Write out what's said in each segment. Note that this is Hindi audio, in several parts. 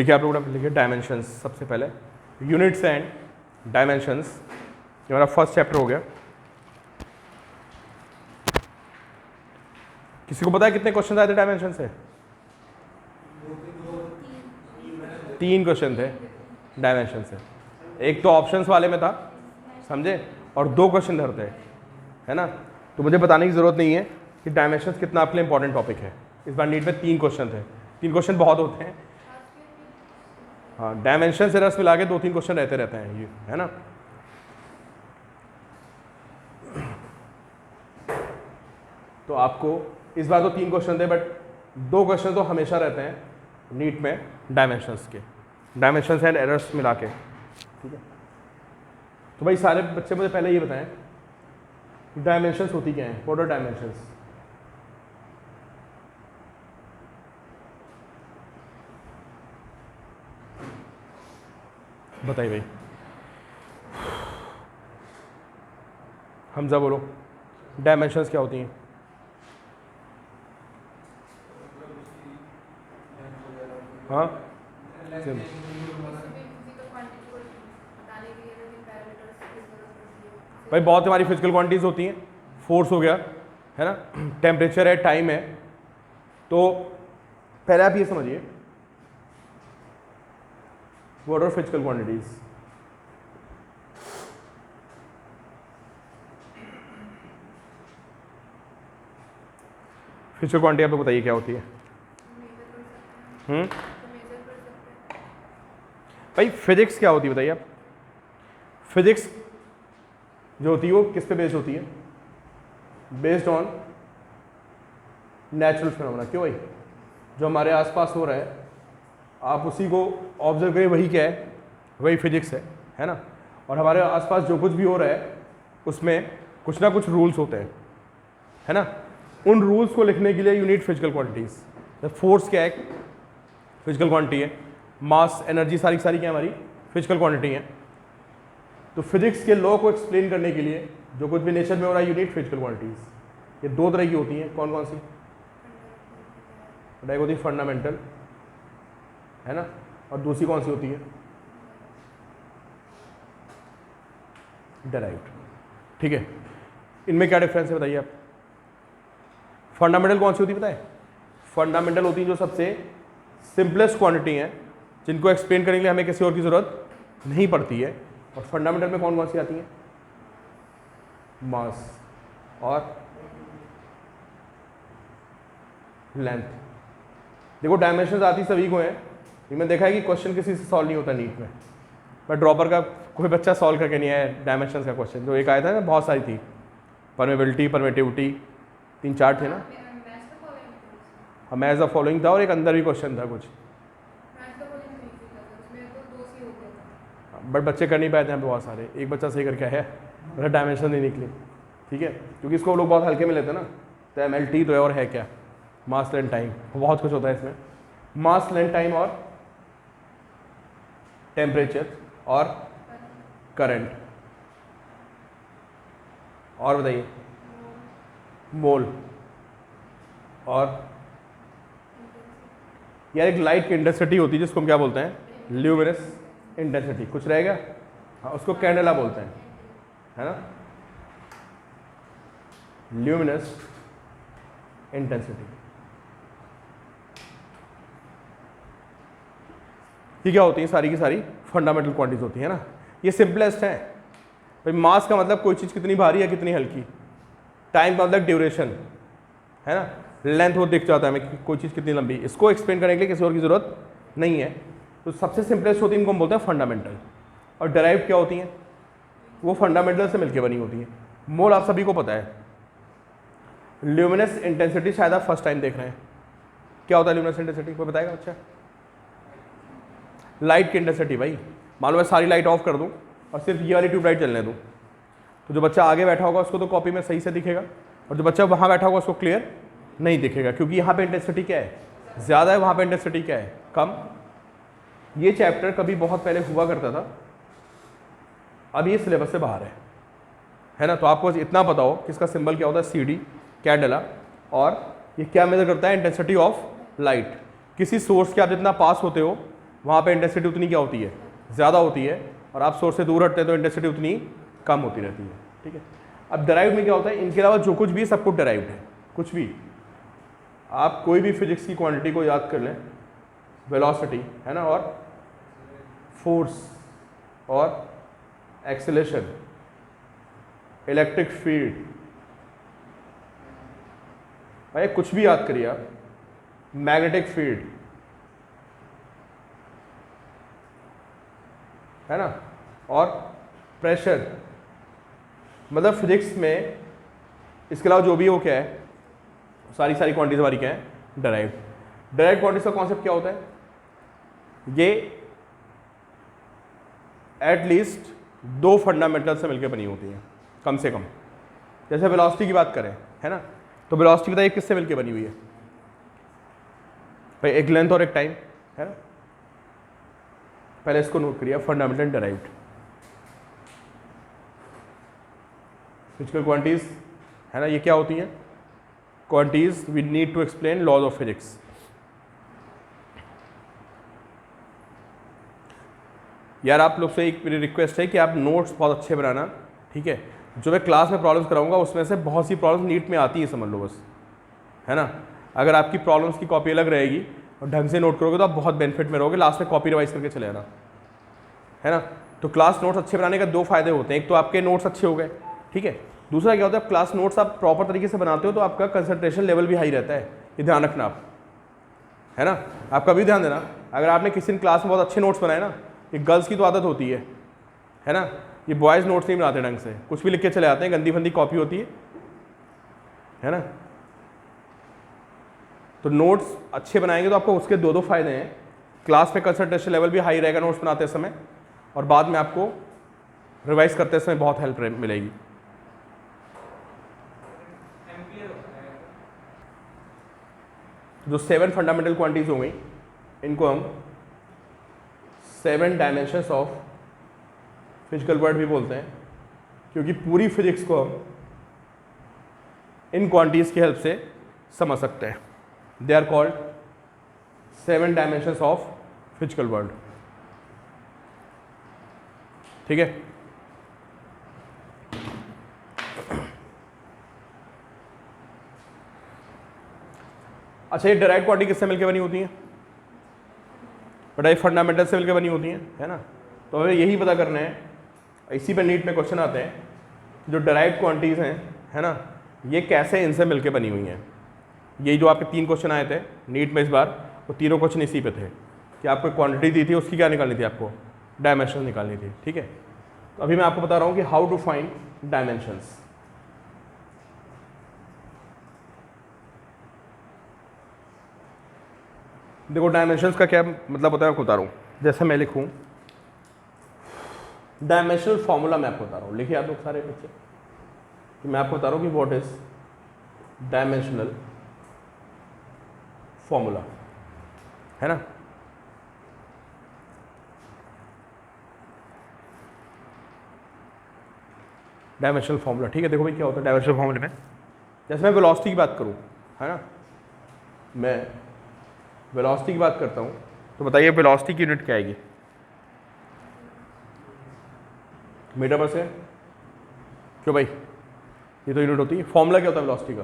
ठीक है, आप लोग लिखिए डायमेंशंस सबसे पहले, यूनिट्स एंड डायमेंशंस, ये हमारा फर्स्ट चैप्टर हो गया। किसी को पता है कितने क्वेश्चन आए थे डायमेंशन से? 3 क्वेश्चन थे डायमेंशन से। एक तो ऑप्शंस वाले में था, समझे, और 2 क्वेश्चन इधर थे, है ना। तो मुझे बताने की ज़रूरत नहीं है कि डायमेंशंस कितना आपके लिए इंपॉर्टेंट टॉपिक है। इस बार नीट में 3 क्वेश्चन थे। 3 क्वेश्चन बहुत होते हैं, हाँ, डायमेंशन से रस मिला के 2-3 क्वेश्चन रहते हैं ये, है ना। तो आपको इस बार तो 3 क्वेश्चन थे, बट 2 क्वेश्चन तो हमेशा रहते हैं नीट में डायमेंशंस के, डायमेंशंस एंड एरर्स मिला के, ठीक है। तो भाई सारे बच्चे मुझे पहले ये बताएं डायमेंशंस होती क्या हैं, व्हाट आर डायमेंशंस? बताइए भाई, हमजा बोलो, डायमेंशंस क्या होती हैं? हाँ, भाई बहुत हमारी फिजिकल क्वांटिटीज होती हैं, फोर्स हो गया, है ना, टेम्परेचर है, टाइम है। तो पहले आप ये समझिए what are physical quantities. Physical quantity आप लोग बताइए क्या होती है? भाई फिजिक्स क्या होती है बताइए आप? फिजिक्स जो होती है वो किस पे बेस्ड होती है? Based on natural phenomena. क्यों भाई? जो हमारे आसपास हो रहा है आप उसी को ऑब्जर्व करिए, वही क्या है? वही फिजिक्स है ना। और हमारे आसपास जो कुछ भी हो रहा है उसमें कुछ ना कुछ रूल्स होते हैं, है ना। उन रूल्स को लिखने के लिए you need physical quantities. Force क्या है? फिजिकल क्वांटिटी है। मास, एनर्जी, सारी सारी क्या हमारी फिजिकल क्वांटिटी है। तो फिजिक्स के लॉ को एक्सप्लेन करने के लिए जो कुछ भी नेचर में हो रहा है यू नीड फिजिकल क्वांटिटीज। ये 2 तरह की होती हैं, कौन कौन सी? एक होती है फंडामेंटल, है ना, और दूसरी कौन सी होती है? डेराइव्ड। ठीक है, इनमें क्या डिफरेंस है बताइए आप? फंडामेंटल कौन सी होती है बताए? फंडामेंटल होती है जो सबसे सिंपलेस्ट क्वांटिटी है, जिनको एक्सप्लेन करने के लिए हमें किसी और की जरूरत नहीं पड़ती है। और फंडामेंटल में कौन कौन सी आती हैं? मास और लेंथ। देखो डायमेंशंस आती सभी को हैं, लेकिन मैं देखा है कि क्वेश्चन किसी से सॉल्व नहीं होता नीट में। बट ड्रॉपर का कोई बच्चा सॉल्व करके नहीं आया डायमेंशंस का क्वेश्चन। जो एक आया था ना, बहुत सारी थी, परमेबिलिटी, परमिटिविटी, 3-4 थे ना। हाँ, मैच द फॉलोइंग था और एक अंदर भी क्वेश्चन था कुछ, बट बच्चे कर नहीं पाए थे यहाँ पे बहुत सारे। एक बच्चा सही करके आया, मतलब डायमेंशन नहीं निकली, ठीक है, क्योंकि इसको लोग बहुत हल्के में लेते हैं ना। तो MLT तो है, और है क्या? मास लेंथ टाइम, बहुत कुछ होता है इसमें। मास लेंथ टाइम और टेम्परेचर और करंट, और बताइए मोल, और यार एक लाइट की इंटेंसिटी होती है जिसको हम क्या बोलते हैं? Luminous intensity. कुछ रहेगा? हाँ, उसको कैंडेला बोलते हैं, है ना, ल्यूमिनस इंटेंसिटी। ये क्या होती है? सारी की सारी फंडामेंटल क्वांटिटीज होती है ना। ये सिंपलेस्ट है भाई। मास का मतलब कोई चीज़ कितनी भारी है कितनी हल्की। टाइम का मतलब ड्यूरेशन, है ना। लेंथ वो दिख जाता है हमें कि कोई चीज़ कितनी लंबी। इसको एक्सप्लेन करने के लिए किसी और की ज़रूरत नहीं है। तो सबसे सिंपलेस्ट होती है, इनको हम बोलते हैं फंडामेंटल। और डेराइव्ड क्या होती हैं? वो फंडामेंटल से मिलकर बनी होती हैं। मोल आप सभी को पता है। ल्यूमिनस इंटेंसिटी शायद आप फर्स्ट टाइम देख रहे हैं। क्या होता है ल्यूमिनस इंटेंसिटी? कोई बताएगा? अच्छा, लाइट की इंटेंसिटी भाई। मान लो मैं सारी लाइट ऑफ कर दूं और सिर्फ ये वाली ट्यूबलाइट जलने दूं, तो जो बच्चा आगे बैठा होगा उसको तो कॉपी में सही से दिखेगा, और जो बच्चा वहाँ बैठा होगा उसको क्लियर नहीं दिखेगा, क्योंकि यहाँ पे इंटेंसिटी क्या है? ज़्यादा है, वहाँ पे इंटेंसिटी क्या है? कम। ये चैप्टर कभी बहुत पहले हुआ करता था, अब ये सिलेबस से बाहर है ना। तो आपको इतना पता हो कि इसका सिंबल क्या होता है? CD, कैंडेला, और ये क्या मेजर करता है? Intensity of light. किसी सोर्स के आप जितना पास होते हो वहाँ पे इंटेंसिटी उतनी क्या होती है, ज़्यादा होती है, और आप सोर्स से दूर हटते हैं तो इंटेंसिटी उतनी कम होती रहती है। ठीक है, अब डेराइव में क्या होता है, इनके अलावा जो कुछ भी सब कुछ डेराइव्ड है, कुछ भी आप कोई भी फिजिक्स की क्वांटिटी को याद कर लें, वेलोसिटी है ना, और फोर्स और एक्सेलेरेशन, इलेक्ट्रिक फील्ड, भाई कुछ भी याद करिए आप, मैग्नेटिक फील्ड है ना, और प्रेशर, मतलब फिजिक्स में इसके अलावा जो भी हो क्या है, सारी क्वांटिटीज हमारी क्या है, डेराइव्ड। डेराइव्ड क्वांटिटीज का कॉन्सेप्ट क्या होता है, ये एटलीस्ट दो फंडामेंटल से मिलकर बनी होती हैं कम से कम। जैसे वेलोसिटी की बात करें है ना, तो वेलोसिटी बताइए किससे मिलकर बनी हुई है भाई, एक लेंथ और एक टाइम है ना। पहले इसको नोट करिए, फंडामेंटल डेराइव्ड फिजिकल क्वांटिटीज है ना, ये क्या होती हैं, quantities we need to explain laws of physics. यार आप लोग से एक मेरी रिक्वेस्ट है कि आप नोट्स बहुत अच्छे बनाना, ठीक है। जो मैं क्लास में प्रॉब्लम्स कराऊंगा उसमें से बहुत सी प्रॉब्लम्स नीट में आती है, समझ लो बस, है ना। अगर आपकी प्रॉब्लम्स की कॉपी अलग रहेगी और ढंग से नोट करोगे तो आप बहुत बेनिफिट में रहोगे, लास्ट में कॉपी रिवाइज करके चले आना, है ना। तो क्लास नोट्स अच्छे बनाने का दो फायदे होते हैं, एक तो आपके नोट्स अच्छे हो गए, ठीक है। दूसरा क्या होता है, क्लास नोट्स आप प्रॉपर तरीके से बनाते हो तो आपका कंसंट्रेशन लेवल भी हाई रहता है, ये ध्यान रखना आप, है ना। आपका भी ध्यान देना, अगर आपने किसी ने क्लास में बहुत अच्छे नोट्स बनाए ना, ये गर्ल्स की तो आदत होती है ना, ये बॉयज़ नोट्स नहीं बनाते ढंग से, कुछ भी लिख के चले आते हैं, गंदी फंदी कॉपी होती है ना। तो नोट्स अच्छे बनाएंगे तो आपको उसके दो फायदे हैं, क्लास में कंसंट्रेशन लेवल भी हाई रहेगा नोट्स बनाते समय, और बाद में आपको रिवाइज करते समय बहुत हेल्प मिलेगी। जो 7 फंडामेंटल क्वांटिटीज हो गई, इनको हम 7 डायमेंशंस ऑफ फिजिकल वर्ल्ड भी बोलते हैं, क्योंकि पूरी फिजिक्स को हम इन क्वांटिटीज की हेल्प से समझ सकते हैं। They are called 7 dimensions of physical world, ठीक है। अच्छा, ये डायरेक्ट क्वांटिटी किससे मिलकर बनी होती हैं, बट ये फंडामेंटल से मिलकर बनी होती हैं, है ना। तो हमें यही पता करना है, इसी पे नीट में क्वेश्चन आते हैं, जो डायरेक्ट क्वांटिटीज हैं, है ना, ये कैसे इनसे मिलकर बनी हुई हैं। ये जो आपके 3 क्वेश्चन आए थे नीट में इस बार, वो तीनों क्वेश्चन इसी पे थे कि आपको क्वांटिटी दी थी, उसकी क्या निकालनी थी, आपको डायमेंशन निकालनी थी, ठीक है। तो अभी मैं आपको बता रहा हूँ कि हाउ टू फाइंड डायमेंशंस। देखो डायमेंशंस का क्या मतलब होता है, आपको बता रहा हूँ। जैसे मैं लिखूँ डायमेंशनल फॉर्मूला, मैं आपको बता रहा हूँ, लिखिए आप लोग सारे बच्चे, कि मैं आपको बता रहा हूँ कि व्हाट इज डायमेंशनल फॉर्मूला, है ना। डायमेंशनल फॉर्मूला, ठीक है। देखो भाई क्या होता है डायमेंशनल फॉर्मूले में, जैसे मैं वेलोसिटी की बात करूँ, है ना, मैं वेलोसिटी की बात करता हूँ, तो बताइए वेलोसिटी की यूनिट क्या आएगी, मीटर पर सेकंड। क्यों भाई, ये तो यूनिट होती है। फॉर्मूला क्या होता है वेलोसिटी का,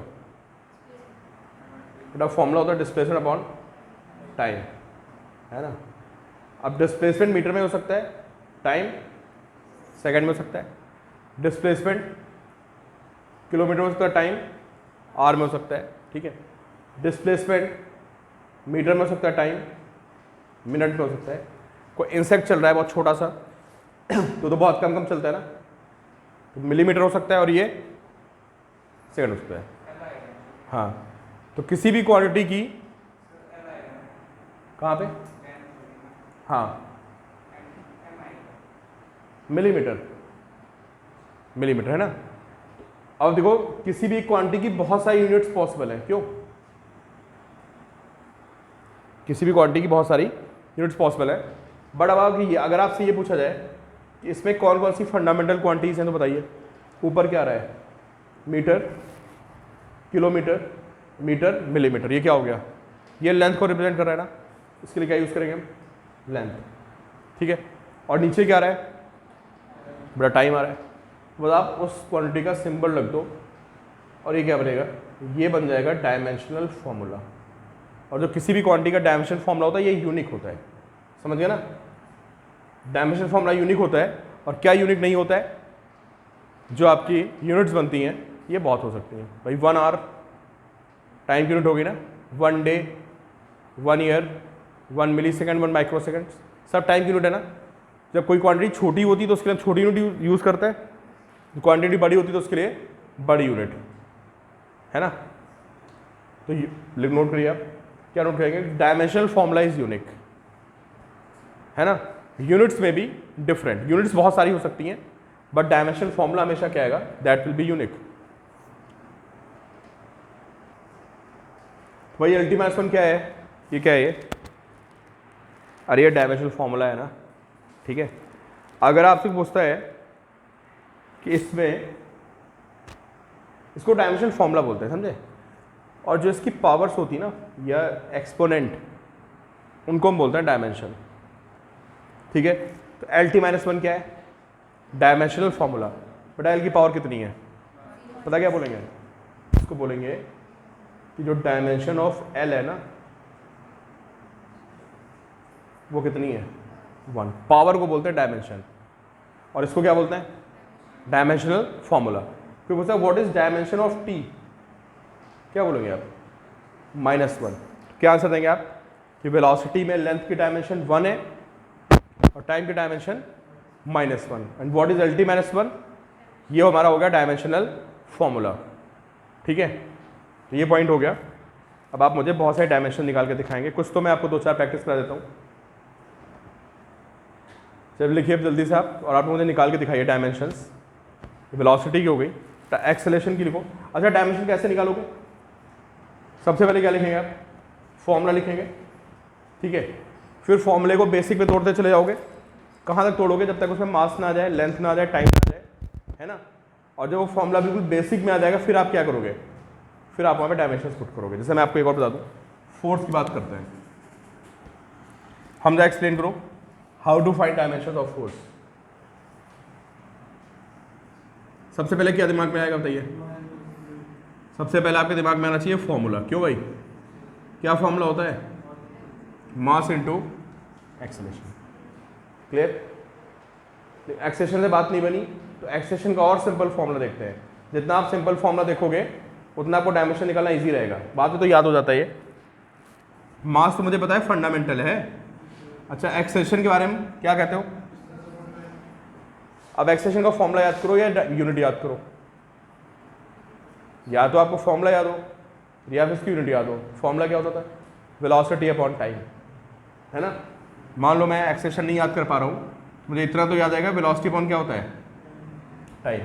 बेटा फॉर्मूला होता है डिस्प्लेसमेंट अपॉन टाइम, है ना। अब डिस्प्लेसमेंट मीटर में हो सकता है, टाइम सेकंड में हो सकता है, डिस्प्लेसमेंट किलोमीटर में हो सकता है, टाइम आर में हो सकता है, ठीक है। डिस्प्लेसमेंट मीटर में हो सकता है, टाइम मिनट में हो सकता है। कोई इंसेक्ट चल रहा है बहुत छोटा सा तो बहुत कम चलता है ना, तो मिलीमीटर हो सकता है, और ये सेकंड हो सकता है। हाँ, तो किसी भी क्वांटिटी की कहाँ पे, हाँ मिलीमीटर है ना। अब देखो किसी भी क्वांटिटी की बहुत सारी यूनिट्स पॉसिबल है, क्यों, किसी भी क्वांटिटी की बहुत सारी यूनिट्स पॉसिबल है। बट अब अगर आपसे ये पूछा जाए कि इसमें कौन कौन सी फंडामेंटल क्वांटिटीज हैं, तो बताइए। ऊपर क्या आ रहा है, मीटर, किलोमीटर, मीटर, मिलीमीटर, ये क्या हो गया, ये लेंथ को रिप्रेजेंट कर रहा है ना, इसके लिए क्या यूज़ करेंगे हम, लेंथ, ठीक है। और नीचे क्या आ रहा है, बड़ा टाइम आ रहा है। बस आप उस क्वांटिटी का सिंबल रख दो और ये क्या बनेगा, ये बन जाएगा डायमेंशनल फॉर्मूला। और जो किसी भी क्वांटिटी का डायमेंशनल फॉर्मूला होता है ये यूनिक होता है, समझ गया ना। डायमेंशनल फॉर्मूला यूनिक होता है। और क्या यूनिक नहीं होता है, जो आपकी यूनिट्स बनती हैं ये बहुत हो सकती हैं भाई। 1 आवर टाइम की यूनिट होगी ना, 1 डे, 1 ईयर, 1 मिली सेकेंड, 1 माइक्रो सेकेंड, सब टाइम की यूनिट है ना। जब कोई क्वांटिटी छोटी होती है तो उसके लिए छोटी यूनिट यूज़ करता है, क्वांटिटी बड़ी होती है तो उसके लिए बड़ी यूनिट, है ना। तो नोट करिए आप, क्या नोट करेंगे, डायमेंशनल फॉर्मूला इज यूनिक, है ना। यूनिट्स में भी डिफरेंट, यूनिट्स बहुत सारी हो सकती हैं बट डायमेंशनल फॉर्मूला हमेशा क्या आएगा, दैट विल बी यूनिक। भाई अल्टीमेट क्या है, ये क्या है, ये अरे ये डायमेंशनल फॉर्मूला है ना, ठीक है। अगर आपसे पूछता है कि इसमें, इसको डायमेंशनल फॉर्मूला बोलते हैं, समझे। और जो इसकी पावर्स होती है ना या एक्सपोनेंट, उनको हम बोलते हैं डायमेंशन, ठीक है। तो LT-1 क्या है, डायमेंशनल फॉर्मूला। बेटा एल की पावर कितनी है, पता क्या बोलेंगे, इसको बोलेंगे कि जो डायमेंशन ऑफ एल है ना वो कितनी है, 1। पावर को बोलते हैं डायमेंशन और इसको क्या बोलते हैं, डायमेंशनल फॉर्मूला। फिर पूछता है what is dimension of T, क्या बोलेंगे आप, -1। क्या आंसर देंगे आप कि वेलोसिटी में लेंथ की डायमेंशन 1 है और टाइम की dimension -1। And what is LT-1, ये हमारा हो गया डायमेंशनल फॉर्मूला, ठीक है। तो ये पॉइंट हो गया। अब आप मुझे बहुत सारे डायमेंशन निकाल के दिखाएंगे, कुछ तो मैं आपको 2-4 प्रैक्टिस करा देता हूँ। चलिए लिखिए जल्दी से आप, और आप मुझे निकाल के दिखाइए डायमेंशंस। वेलोसिटी की हो गई, एक्सेलरेशन की लिखो। अच्छा डायमेंशन कैसे निकालोगे, सबसे पहले क्या लिखेंगे आप, फॉर्मूला लिखेंगे, ठीक है। फिर फॉर्मूले को बेसिक पे तोड़ते चले जाओगे। कहाँ तक तोड़ोगे, जब तक उसमें मास ना आ जाए, लेंथ ना आ जाए, टाइम ना आ जाए, है ना। और जब वो फॉर्मूला बिल्कुल बेसिक में आ जाएगा फिर आप क्या करोगे, फिर आप वहाँ पे डायमेंशंस पुट करोगे। जैसे मैं आपको एक और बता दूँ, फोर्स की बात करते हैं हम, जरा एक्सप्लेन करो how to find dimension of force. सबसे पहले क्या दिमाग में आएगा बताइए, सबसे पहले आपके दिमाग में आना चाहिए फॉर्मूला। क्यों भाई, क्या फॉर्मूला होता है, mass into acceleration. Clear, acceleration से बात नहीं बनी तो एक्सेलरेशन का और सिंपल फॉर्मूला देखते हैं। जितना आप सिंपल फॉर्मूला देखोगे उतना आपको डायमेंशन निकालना इजी रहेगा, बाद में तो याद हो जाता है ये। मास तो मुझे पता है फंडामेंटल है। अच्छा एक्सेलरेशन के बारे में क्या कहते हो, अब एक्सेलरेशन का फॉर्मूला याद करो या यूनिट याद करो, या तो आपको फॉर्मूला याद हो या फिर इसकी यूनिट याद हो। फॉर्मूला क्या होता था, वेलोसिटी अपॉन टाइम, है ना। मान लो मैं एक्सेलरेशन नहीं याद कर पा रहा हूँ, मुझे इतना तो याद आएगा वेलोसिटी अपॉन क्या होता है, टाइम,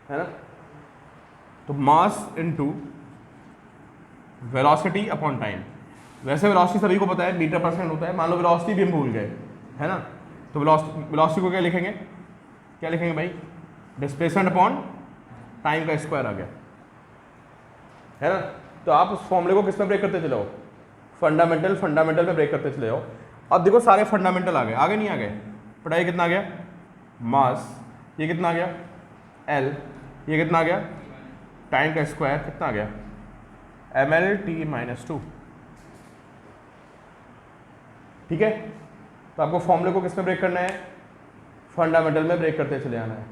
है ना। तो mass into velocity upon time. वैसे वेलोसिटी सभी को पता है मीटर पर सेकंड होता है, मान लो वेलोसिटी भी हम भूल गए, है ना। तो वेलोसिटी को क्या लिखेंगे, क्या लिखेंगे भाई, डिस्प्लेसमेंट अपॉन टाइम का स्क्वायर आ गया, है ना। तो आप उस फॉर्मूले को किस में ब्रेक करते चले जाओ, फंडामेंटल में ब्रेक करते चले जाओ। अब देखो सारे फंडामेंटल आ गए, आगे नहीं आ गए, पढ़ाई कितना आ गया, मास, ये कितना आ गया, एल, ये कितना आ गया, टाइम का स्क्वायर कितना आ गया, ML/T-2, ठीक है। तो आपको फॉर्मूले को किस में ब्रेक करना है, फंडामेंटल में ब्रेक करते चले आना है।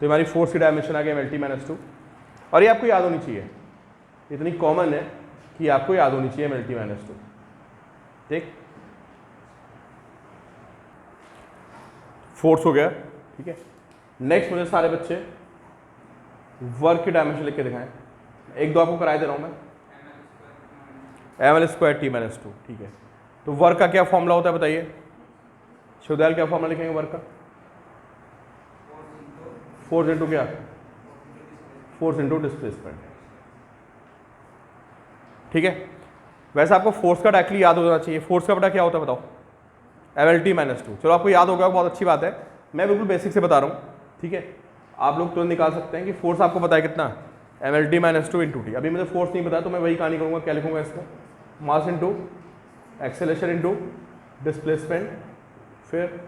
तो हमारी फोर्स की डायमेंशन आ गई ML/T-2, और ये आपको याद होनी चाहिए, इतनी कॉमन है कि आपको याद होनी चाहिए ML/T-2, ठीक। फोर्स हो गया, ठीक है। नेक्स्ट मुझे सारे बच्चे वर्क की डायमेंशन लिख के दिखाएं, एक दो आपको कराए दे रहा हूं मैं, ML²T-2, ठीक है। तो वर्क का क्या फॉर्मूला होता है बताइए, शिवदयाल क्या फॉर्मूला लिखेंगे वर्क का, फोर्स इंटू क्या, फोर्स इंटू डिस्प्लेसमेंट, ठीक है। वैसे आपको फोर्स का डायरेक्टली याद हो जाना चाहिए। फोर्स का बेटा क्या होता है बताओ, ML/T-2। चलो आपको याद हो गया, बहुत अच्छी बात है, मैं बिल्कुल बेसिक से बता रहा हूँ, ठीक है। आप लोग तुरंत निकाल सकते हैं कि फोर्स आपको पता है कितना, ML/T-2 इंटू टी। अभी मुझे फोर्स नहीं पता तो मैं वही कहानी करूँगा, क्या लिखूंगा इसको, mass into acceleration into displacement, फिर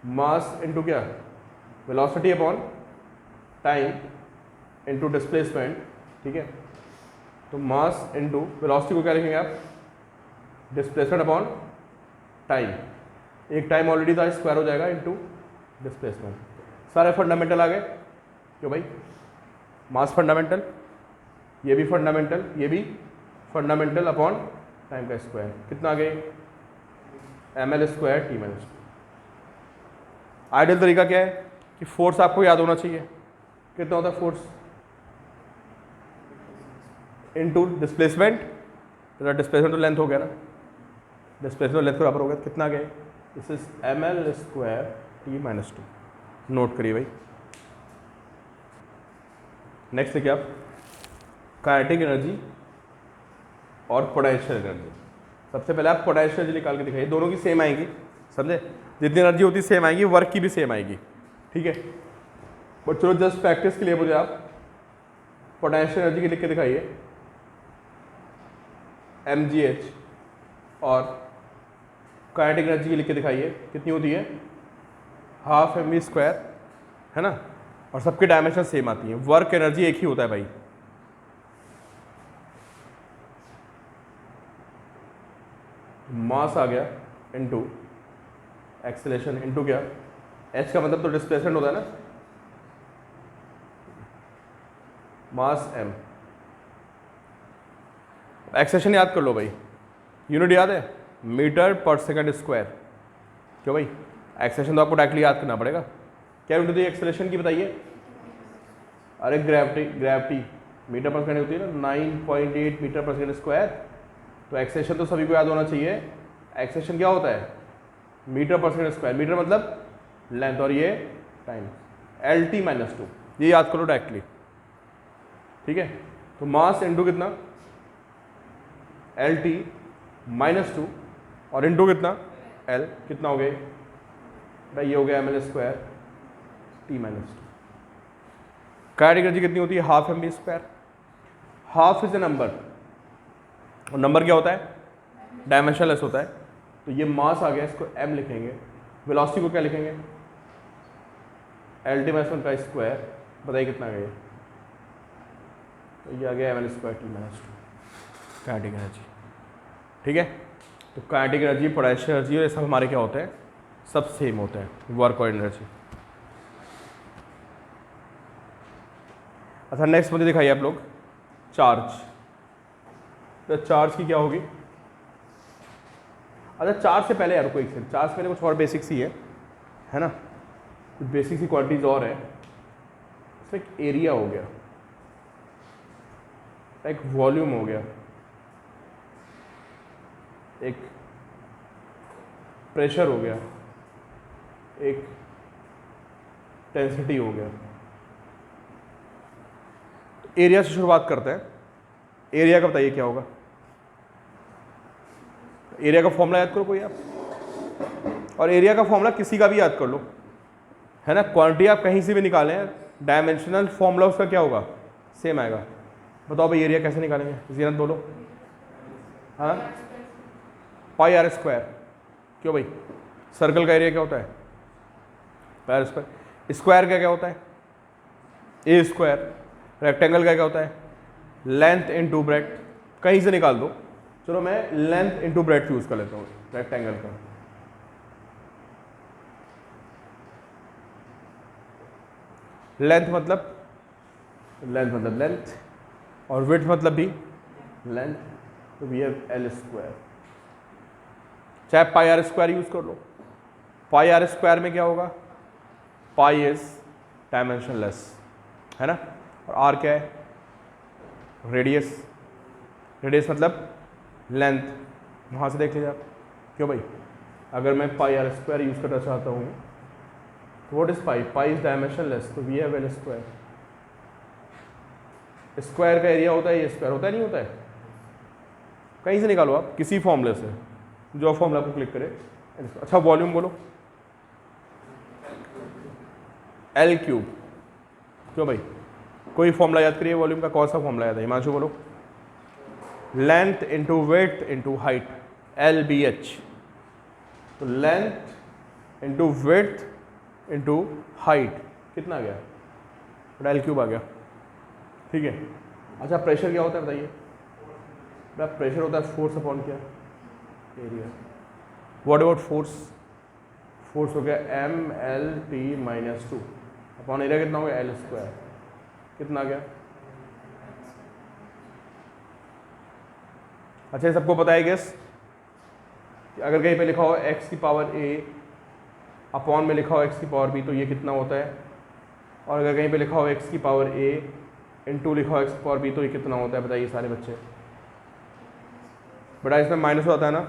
मास इंटू क्या, velocity upon time into displacement, ठीक है। तो मास इंटू वेलोसिटी को क्या लिखेंगे आप, डिस्प्लेसमेंट अपॉन टाइम, एक टाइम ऑलरेडी था, स्क्वायर हो जाएगा इंटू डिस्प्लेसमेंट। सारे फंडामेंटल आ गए क्यों भाई, मास फंडामेंटल, ये भी फंडामेंटल, ये भी फंडामेंटल अपॉन टाइम का स्क्वायर, कितना आ गए ml square t minus. Ideal तरीका क्या है कि फोर्स आपको याद होना चाहिए, कितना होता है फोर्स इनटू डिस्प्लेसमेंट, तो डिस्प्लेसमेंट तो लेंथ हो गया ना, डिस्प्लेसमेंट लेंथ के बराबर हो गया, कितना गए, this is ml square t minus 2। Note करिए भाई। नेक्स्ट देखिए आप, काइनेटिक एनर्जी और पोटेंशियल एनर्जी। सबसे पहले आप पोटेंशियल एनर्जी निकाल के दिखाइए, दोनों की सेम आएगी, समझे, जितनी एनर्जी होती सेम आएगी, वर्क की भी सेम आएगी, ठीक है। बट चलो जस्ट प्रैक्टिस के लिए मुझे आप पोटेंशियल एनर्जी की लिख के दिखाइए, mgh, और काइनेटिक एनर्जी की लिख के दिखाइए, कितनी होती है, हाफ mv स्क्वायर, है ना, और सबकी डायमेंशन सेम आती है, वर्क एनर्जी एक ही होता है भाई। मास आ गया इनटू एक्सेलरेशन इनटू क्या, h का मतलब तो डिस्प्लेसमेंट होता है ना, मास m। एक्सेलरेशन याद कर लो भाई, यूनिट याद है, मीटर पर सेकंड स्क्वायर, क्यों भाई, एक्सेलरेशन तो आपको डायरेक्टली याद करना पड़ेगा। क्या यूनिट होती है एक्सेलरेशन की बताइए, अरे ग्रेविटी मीटर पर सेकंड होती है ना, 9.8 मीटर पर सेकंड स्क्वायर। तो एक्सेलरेशन तो सभी को याद होना चाहिए, एक्सेलरेशन क्या होता है, मीटर पर सेकंड स्क्वायर, मीटर मतलब लेंथ, और ये टाइम, LT माइनस 2, ये याद करो डायरेक्टली, ठीक है। तो मास इंटू कितना, LT माइनस 2, और इंटू कितना L, कितना हो गया भाई, ये हो गया ml square t minus 2। Kinetic energy कितनी होती है, half mv square, half is a number, और नंबर क्या होता है, डायमेंशनलेस होता है। तो ये मास आ गया, इसको m लिखेंगे, वेलोसिटी को क्या लिखेंगे, LT माइनस 1 का स्क्वायर, बताइए कितना गया, तो ये आ गया ml square t minus 2, kinetic energy, ठीक है। तो काइनेटिक एनर्जी, पोटेंशियल एनर्जी, ये सब हमारे क्या होते हैं, सब सेम होते हैं, वर्क और एनर्जी। अच्छा नेक्स्ट मुझे दिखाइए आप लोग, चार्ज। तो चार्ज की क्या होगी, अच्छा चार्ज से पहले यार कोई एक चार्ज से पहले कुछ और बेसिक्स ही है ना, कुछ बेसिक्स की क्वांटिटीज और है। इसमें एक एरिया हो गया, एक वॉल्यूम हो गया, एक प्रेशर हो गया, एक डेंसिटी हो गया। एरिया से शुरुआत करते हैं, एरिया का बताइए क्या होगा, एरिया का फॉर्मूला याद करो कोई आप, और एरिया का फॉर्मूला किसी का भी याद कर लो, है ना, क्वांटिटी आप कहीं से भी निकालें, डायमेंशनल फॉर्मूला उसका क्या होगा, सेम आएगा। बताओ भाई एरिया कैसे निकालेंगे, जीनत बोलो। हाँ, पाई आर स्क्वायर, क्यों भाई, सर्कल का एरिया क्या होता है, पाई आर स्क्वायर। स्क्वायर का क्या होता है, ए स्क्वायर। रेक्टेंगल का क्या होता है, लेंथ इनटू ब्रेड्थ, कहीं से निकाल दो। चलो मैं लेंथ इनटू ब्रेड्थ यूज कर लेता हूँ रेक्टेंगल का। लेंथ मतलब लेंथ, और विड्थ मतलब भी लेंथ, तो वी हैव एल स्क्वायर। चाहे पाई आर स्क्वायर यूज कर लो, पाई आर स्क्वायर में क्या होगा, पाई इज डायमेंशनलेस, है ना, और आर क्या है, रेडियस। रेडियस मतलब लेंथ, वहाँ से देख लीजिए आप, क्यों भाई, अगर मैं पाई आर स्क्वायर यूज करना चाहता हूँ, तो what is pi, pi is dimensionless, तो we have L square. Square का एरिया होता है, ये स्क्वायर होता है, नहीं होता है, कहीं से निकालो आप, किसी फॉर्मूले से, जो फॉर्मूला को क्लिक करें। अच्छा वॉल्यूम बोलो, एल क्यूब, क्यों भाई, कोई फॉर्मूला याद करिए वॉल्यूम का, कौन सा फॉर्मूला याद है, हिमांशु बोलो। Length into weight into height, LBH, तो length into width into height कितना आ गया, बड़ा L क्यूब आ गया। ठीक है, अच्छा प्रेशर क्या होता है बताइए, बड़ा प्रेशर होता है फोर्स अपॉन क्या, area. What about force, force हो गया MLT-2 अपॉन एरिया कितना हो गया L², कितना आ गया। अच्छा ये सबको पता है गेस कि अगर कहीं पे लिखा हो x की पावर a अपॉन में लिखा हो x की पावर b तो ये कितना होता है, और अगर कहीं पे लिखा हो x की पावर a इंटू लिखा हो x की पावर b तो ये कितना होता है, बताइए सारे बच्चे। बड़ा इसमें माइनस होता है ना,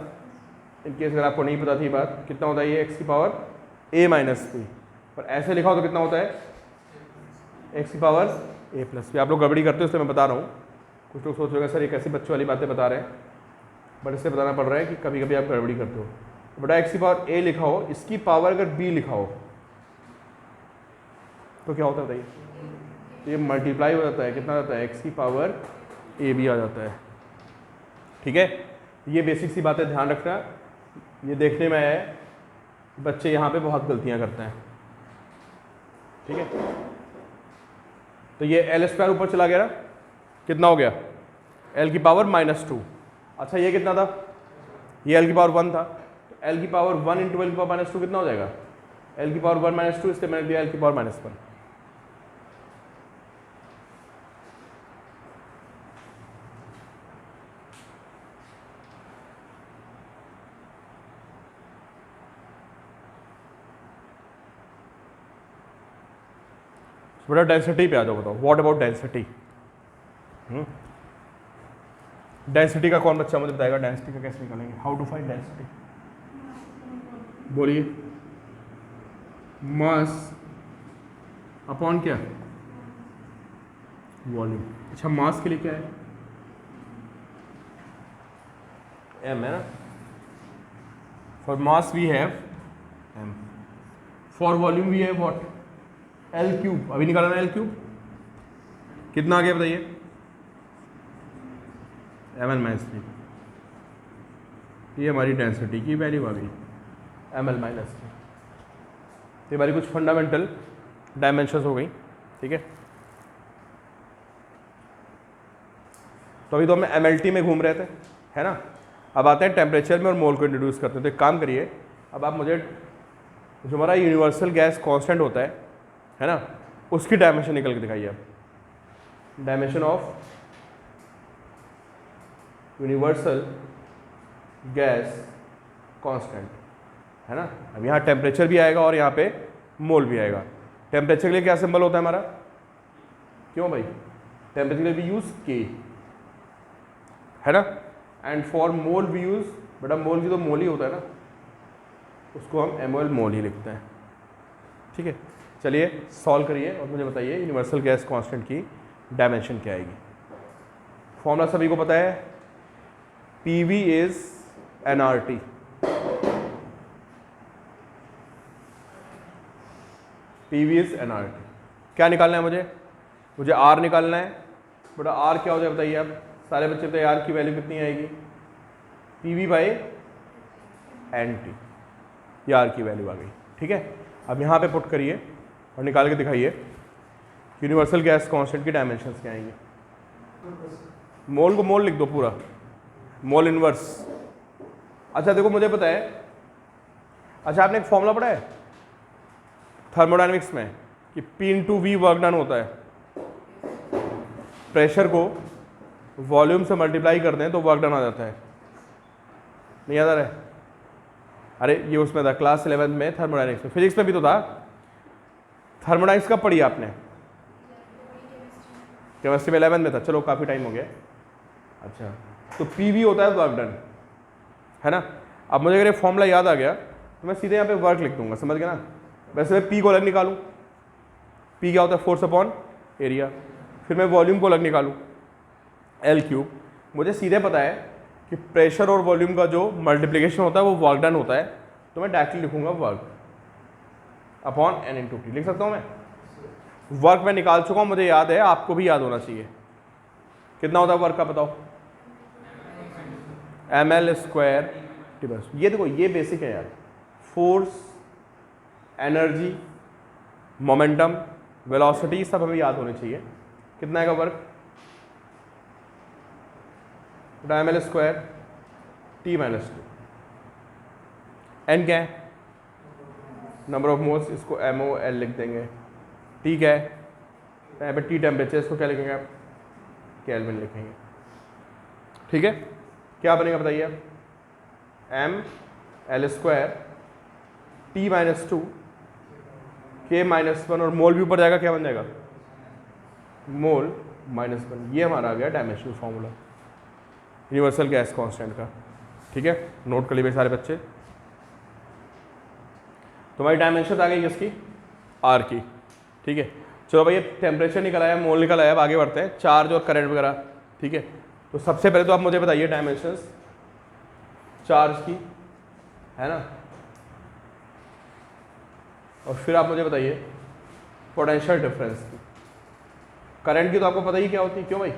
इनकेस अगर आपको नहीं पता थी बात, कितना होता है ये x की पावर a माइनस b, पर ऐसे लिखा हो तो कितना होता है x की पावर a प्लस b। आप लोग गड़बड़ी करते हो इसलिए मैं बता रहा हूँ, कुछ लोग सोच रहे हैं सर ये कैसी बच्चों वाली बातें बता रहे हैं, बट इससे बताना पड़ रहा है कि कभी कभी आप गड़बड़ी करते हो। बड़ा x की पावर a लिखा हो, इसकी पावर अगर b लिखा हो तो क्या होता है बताइए, ये मल्टीप्लाई हो जाता है, कितना जाता है x की पावर a भी आ जाता है। ठीक है, ये बेसिक सी बातें ध्यान रखना, ये देखने में है बच्चे यहाँ पे बहुत गलतियाँ करते हैं। ठीक है, तो ये L² ऊपर चला गया ना, कितना हो गया L की पावर -2। अच्छा ये कितना था, ये L की पावर 1 था, तो L की पावर 1 इंटू L की पावर -2 कितना हो जाएगा, L की पावर 1 -2, इसलिए मैंने दिया L की पावर -1। बड़ा डेंसिटी पे आ जाओ, बताओ व्हाट अबाउट डेंसिटी। डेंसिटी का कौन बच्चा मुझे बताएगा, डेंसिटी का कैसे निकालेंगे, हाउ टू फाइंड डेंसिटी, बोलिए। मास अपॉन क्या, वॉल्यूम। अच्छा मास के लिए क्या है, m है ना, for mass we have m, for volume we have what L cube. अभी निकालना L क्यूब कितना आ गया बताइए, ml-3, ये हमारी डेंसिटी की वैल्यू आ गई ml-3। ये हमारी कुछ फंडामेंटल डायमेंशंस हो गई। ठीक है, तो अभी तो हम MLT में घूम रहे थे, है ना, अब आते हैं टेम्परेचर में और मोल को इंट्रोड्यूस करते हैं। तो एक काम करिए, अब आप मुझे जो हमारा यूनिवर्सल गैस कांस्टेंट होता है ना, उसकी डायमेंशन निकल के दिखाइए आप, dimension of universal gas constant, है ना। अब यहाँ टेम्परेचर भी आएगा और यहाँ पे मोल भी आएगा। टेम्परेचर के लिए क्या सिंबल होता है हमारा, क्यों भाई, टेम्परेचर के लिए भी यूज के, है ना, एंड फॉर मोल भी यूज, बेटा मोल की तो मोल ही होता है ना, उसको हम mol मोल ही लिखते हैं। ठीक है, चलिए सॉल्व करिए और मुझे बताइए यूनिवर्सल गैस कांस्टेंट की डायमेंशन क्या आएगी। फॉर्मूला सभी को पता है, PV is nRT, PV is nRT। क्या निकालना है मुझे R निकालना है। बेटा R क्या हो जाए बताइए आप सारे बच्चे, तो R की वैल्यू कितनी आएगी, PV/NT, ये R की वैल्यू आ गई। ठीक है, अब यहाँ पे पुट करिए और निकाल के दिखाइए यूनिवर्सल गैस कांस्टेंट की डायमेंशंस क्या आएंगे। मोल को मोल लिख दो पूरा, मोल इनवर्स। अच्छा देखो मुझे पता है, अच्छा आपने एक फॉर्मूला पढ़ा है थर्मोडायनेमिक्स में कि P/V वर्क डन होता है, प्रेशर को वॉल्यूम से मल्टीप्लाई कर दें तो वर्क डन आ जाता है, नहीं याद आ रहा है, अरे ये उसमें था क्लास 11 में थर्मोडायनेमिक्स में, फिजिक्स में भी तो था। थर्मोडायनेमिक्स कब पढ़ी आपने, केमिस्ट्री में 11 में था, चलो काफ़ी टाइम हो गया। अच्छा तो PV होता है वर्क डन, है ना। अब मुझे अगर ये फॉर्मूला याद आ गया तो मैं सीधे यहाँ पे वर्क लिख दूंगा, समझ गया ना। वैसे मैं P को अलग निकालूं, P क्या होता है, फोर्स अपॉन एरिया, फिर मैं वॉल्यूम को अलग निकालूं L³। मुझे सीधे पता है कि प्रेशर और वॉल्यूम का जो मल्टीप्लिकेशन होता है वो वर्क डन होता है, तो मैं डायरेक्टली लिखूंगा वर्क अपॉन N/T लिख सकता हूँ मैं। वर्क मैं निकाल चुका हूँ, मुझे याद है, आपको भी याद होना चाहिए। कितना होता है वर्क का बताओ, ml² टी माइनस, ये देखो ये बेसिक है यार, फोर्स, एनर्जी, मोमेंटम, वेलोसिटी सब हमें याद होने चाहिए। कितना है का work, ml square T minus 2, N क्या है, नंबर ऑफ मोल्स, इसको MOL लिख देंगे। टी क्या है, यहाँ पे टी टेम्परेचर, इसको क्या लिखेंगे आप, केल्विन लिखेंगे। ठीक है, क्या बनेगा बताइए आप, ml स्क्वायर टी माइनस 2 के माइनस 1, और मोल भी ऊपर जाएगा, क्या बन जाएगा, मोल माइनस 1। ये हमारा आ गया dimensional formula universal gas constant का। ठीक है, नोट कर लीजिए सारे बच्चे। तुम्हारी डायमेंशन आ गई किसकी, आर की। ठीक है, चलो भाई टेम्परेचर निकल आया, मोल निकल आया, अब आगे बढ़ते हैं, चार्ज और करंट वगैरह। ठीक है, तो सबसे पहले तो आप मुझे बताइए डायमेंशंस चार्ज की, है ना, और फिर आप मुझे बताइए पोटेंशियल डिफरेंस की। करंट की तो आपको पता ही क्या होती है, क्यों भाई,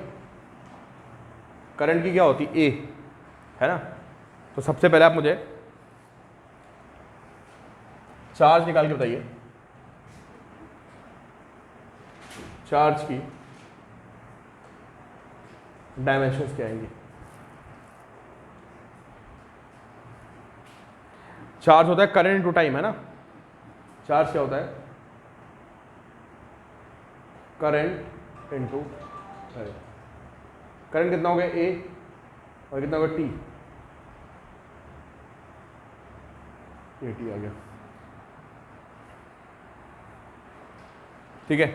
करंट की क्या होती है, ए, है ना। तो सबसे पहले आप मुझे चार्ज निकाल के बताइए, चार्ज की डायमेंशंस क्या आएंगी। चार्ज होता है करंट इनटू टाइम, है ना। चार्ज क्या होता है, करंट इनटू टाइम। करंट कितना हो गया, ए, और कितना होगा, टी, ए टी आ गया। ठीक है,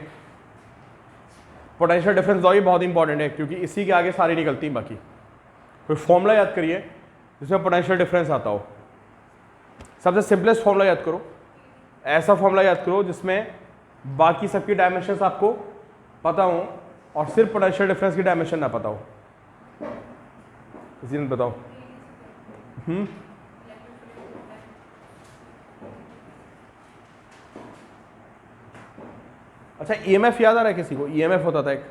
पोटेंशियल डिफरेंस लॉ ये बहुत इंपॉर्टेंट है, क्योंकि इसी के आगे सारी निकलती हैं बाकी। कोई फॉर्मूला याद करिए जिसमें पोटेंशियल डिफरेंस आता हो। सबसे सिंपलेस्ट फॉर्मूला याद करो, ऐसा फॉर्मूला याद करो जिसमें बाकी सबकी डायमेंशंस आपको पता हो और सिर्फ पोटेंशियल डिफरेंस की डायमेंशन ना पता हो। किसी ने बताओ। अच्छा, ईएमएफ याद आ रहा है किसी को, ईएमएफ होता था एक,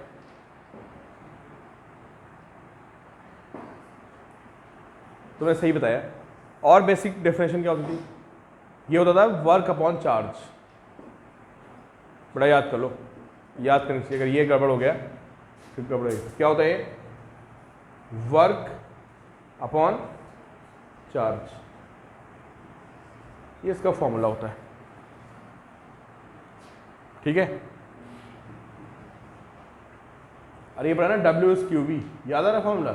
तुमने सही बताया। और बेसिक डेफिनेशन क्या होती थी, ये होता था वर्क अपॉन चार्ज। बड़ा याद कर लो, याद करने से अगर ये गड़बड़ हो गया फिर गड़बड़ क्या होता है, वर्क अपॉन चार्ज, ये इसका फॉर्मूला होता है। ठीक है, अरे ये पढ़ा ना, W/QV, याद आ रहा फॉर्मूला,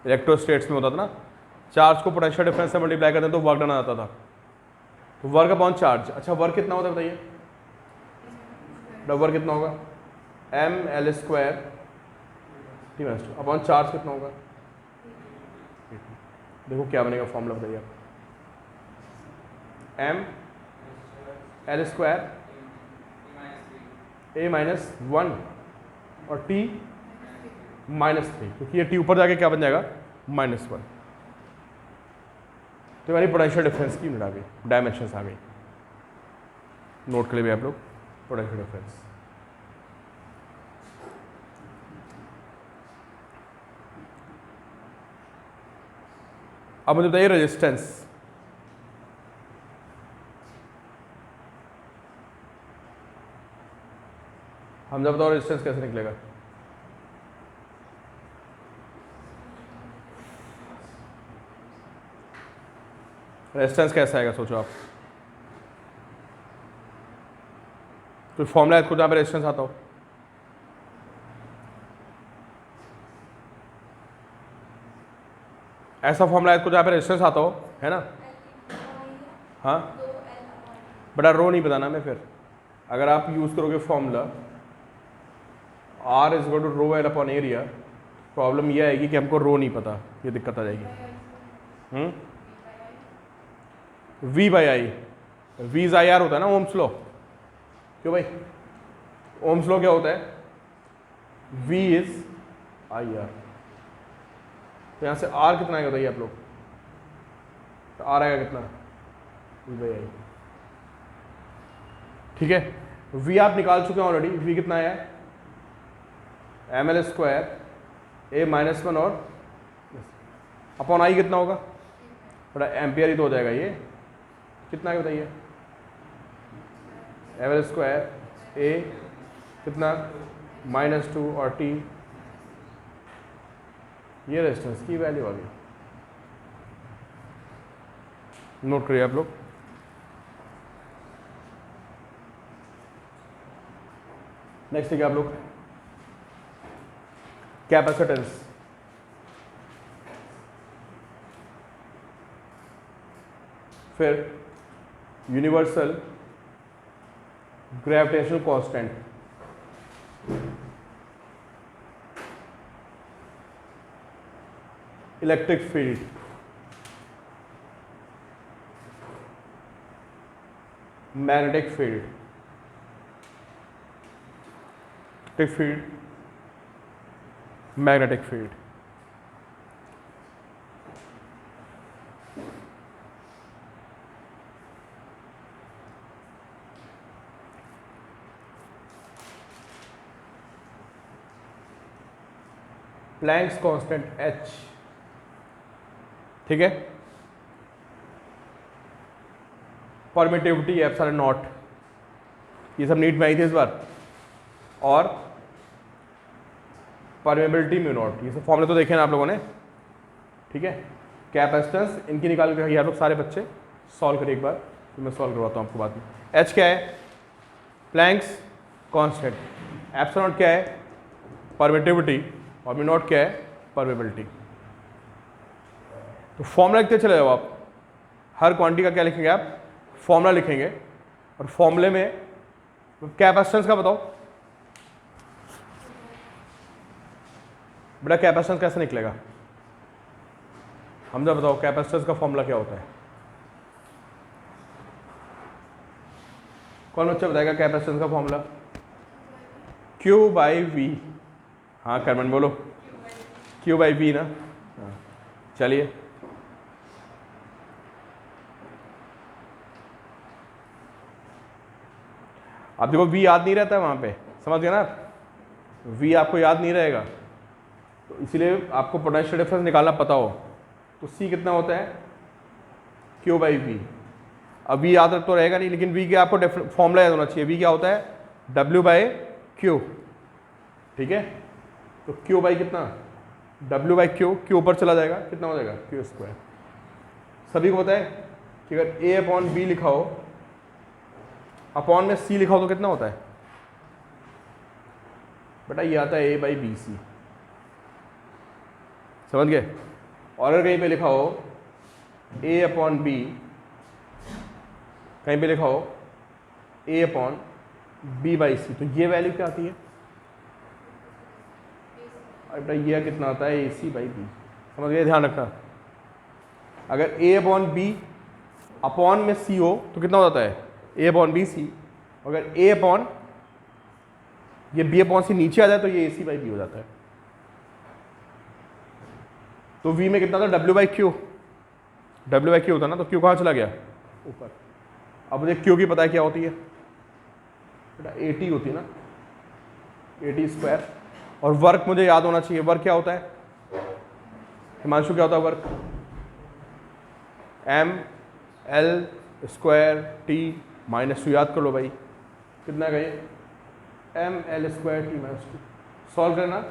इलेक्ट्रोस्टेट्स में होता था ना, चार्ज को पोटेंशियल डिफरेंस से मल्टीप्लाई करते तो वर्क डन आता था, तो वर्क अपॉन चार्ज। अच्छा, वर्क कितना होता है बताइए, वर्क कितना होगा, ml square T minus 2 upon charge कितना होगा, देखो क्या बनेगा फॉर्मूला बताइए आप, ml स्क्वायर a माइनस 1 और t माइनस 3, क्योंकि ये t ऊपर जाके क्या बन जाएगा, -1। तो हमारी पोटेंशियल डिफरेंस की यूनिट आ गई, डायमेंशंस आ गई। नोट कर लिए आप लोग पोटेंशियल डिफरेंस। अब मुझे बताइए रेजिस्टेंस। हम जब बताओ रेजिस्टेंस कैसे निकलेगा, रेजिस्टेंस कैसा आएगा सोचो आप, तो फॉर्मूला है खुद जहाँ पे रेजिस्टेंस आता हो, ऐसा फॉर्मूला है खुद जहाँ पे रेजिस्टेंस आता हो, है ना। हाँ, बड़ा रो नहीं बताना मैं, फिर अगर आप यूज़ करोगे formula R is equal to rho L upon area, problem यह आएगी कि हमको रो नहीं पता, ये दिक्कत आ जाएगी। V by I, V is I R होता है ना, ओम्स लॉ, क्यों भाई, ओम्स लॉ क्या होता है, V इज आई आर। तो यहाँ से R कितना आएगा बताइए आप लोग, तो R आएगा कितना, V बाई आई। ठीक है, V आप निकाल चुके हैं ऑलरेडी, V कितना आया है, ml स्क्वायर a माइनस 1 और अपॉन आई कितना होगा, थोड़ा एम्पियर ही तो हो जाएगा ये, कितना है बताइए, एल स्क्वायर ए कितना -2 और टी, ये रेजिस्टेंस की वैल्यू आ गई, नोट करिए आप लोग। नेक्स्ट है आप लोग कैपेसिटेंस। फिर universal gravitational constant, electric field, magnetic field, electric field, magnetic field. Planck's constant H, ठीक है, परमिटिविटी एप्सिलॉन नॉट, ये सब नीट में आई थी इस बार, और परमेबिलिटी म्यू नॉट, ये सब फॉर्मूले तो देखे ना आप लोगों ने, ठीक है। कैपेसिटेंस इनकी निकाल के आप लोग सारे बच्चे सॉल्व करिए एक बार, तो मैं सॉल्व करवाता हूँ आपको बाद में। H क्या है, प्लैंक्स कांस्टेंट, एप्सिलॉन नॉट क्या है, परमिटिविटी, और म्यू नॉट क्या है, परमेबिलिटी। तो फॉर्मूला लिखते चले जाओ आप, हर क्वांटिटी का क्या लिखेंगे आप, फॉर्मूला लिखेंगे, और फॉर्मूले में कैपेसिटेंस का बताओ बेटा, कैपेसिटेंस कैसे निकलेगा, हमजा बताओ कैपेसिटेंस का फॉर्मूला क्या होता है, कौन बच्चा बताएगा कैपेसिटेंस का फॉर्मूला, Q/V। हाँ करमन बोलो, Q/V ना, हाँ चलिए। अब देखो V याद नहीं रहता है वहाँ पे, समझ गए ना आप, V आपको याद नहीं रहेगा, तो इसीलिए आपको पोटेंशियल डिफरेंस निकालना पता हो। तो C कितना होता है, Q/V। अब V याद तो रहेगा नहीं, लेकिन V के आपको फॉर्मूला याद होना चाहिए, V क्या होता है, W/Q, ठीक है। तो Q/ कितना, W/Q, Q ऊपर चला जाएगा, कितना हो जाएगा, Q²। सभी को पता है कि अगर A/B लिखा हो, अपॉन में C लिखा हो तो कितना होता है बेटा, ये आता है A/BC, समझ गए। और अगर कहीं पे लिखा हो A/B, कहीं पे लिखा हो A/B/C, तो ये वैल्यू क्या आती है बेटा, ये कितना आता है, AC/B, समझ गए, ध्यान रखना। अगर A/B अपॉन में C हो तो कितना हो जाता है, A/BC। अगर ये B/C नीचे आ जाए तो ये AC/B हो जाता है। तो V में कितना था, W/Q, W/Q होता ना, तो Q कहाँ चला गया, ऊपर। अब मुझे Q की पता है क्या होती है बेटा, AT होती है ना, AT²। और वर्क मुझे याद होना चाहिए, वर्क क्या होता है हिमांशु, क्या होता है वर्क, mL²T -2, याद कर लो भाई, कितना गए, mL²T -2। सॉल्व करना,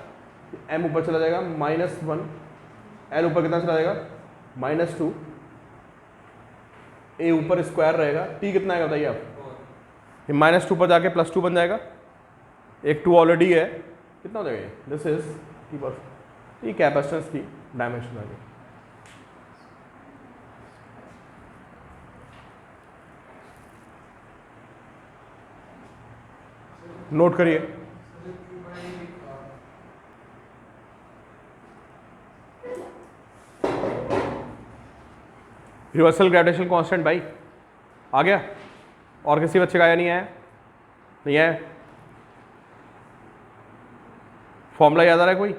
m ऊपर चला जाएगा -1, L ऊपर कितना चला जाएगा, -2, A ऊपर स्क्वायर रहेगा, T कितना आएगा बताइए आप, ये -2 पर जाके +2 बन जाएगा, एक 2 ऑलरेडी है, कितना हो जाएगा, दिस इज T। ये कैपेसिटेंस की डायमेंशन आ गई। नोट करिए, यूनिवर्सल ग्रेविटेशनल कांस्टेंट भाई आ गया, और किसी बच्चे का आया नहीं आया, नहीं आया, फॉर्मूला याद आ रहा है कोई,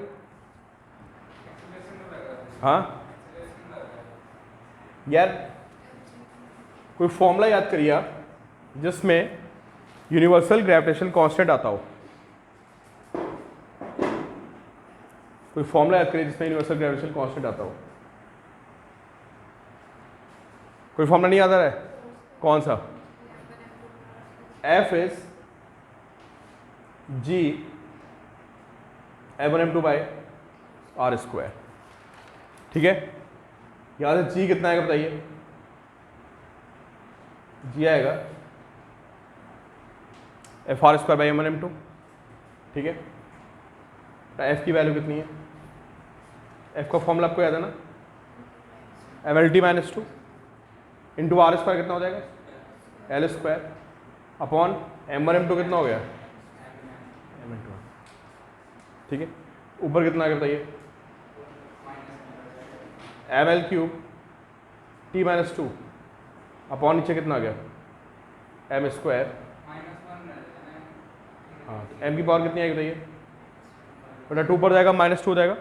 हाँ यार कोई फॉर्मूला याद करिए आप जिसमें यूनिवर्सल ग्रेविटेशनल कांस्टेंट आता हो, कोई फॉर्मूला याद करिए जिसमें यूनिवर्सल ग्रेविटेशनल कांस्टेंट आता हो। कोई फॉर्मूला नहीं याद आ रहा है? कौन सा? F is G M1 M2 by R square. ठीक है, यहां से G कितना आएगा बताइए? G आएगा F R square by M1 M2। ठीक है, तो F की वैल्यू कितनी है? F का फॉर्मूला आपको याद है ना? MLT minus 2 into R square कितना हो जाएगा? L square upon M1 M2 कितना हो गया? M2। ठीक है, ऊपर कितना आ गया बताइए? ML cube T minus 2 upon नीचे कितना आ गया? M square. हाँ, M की पावर कितनी आएगी बताइए? बेटा 2 पर जाएगा माइनस 2 हो जाएगा,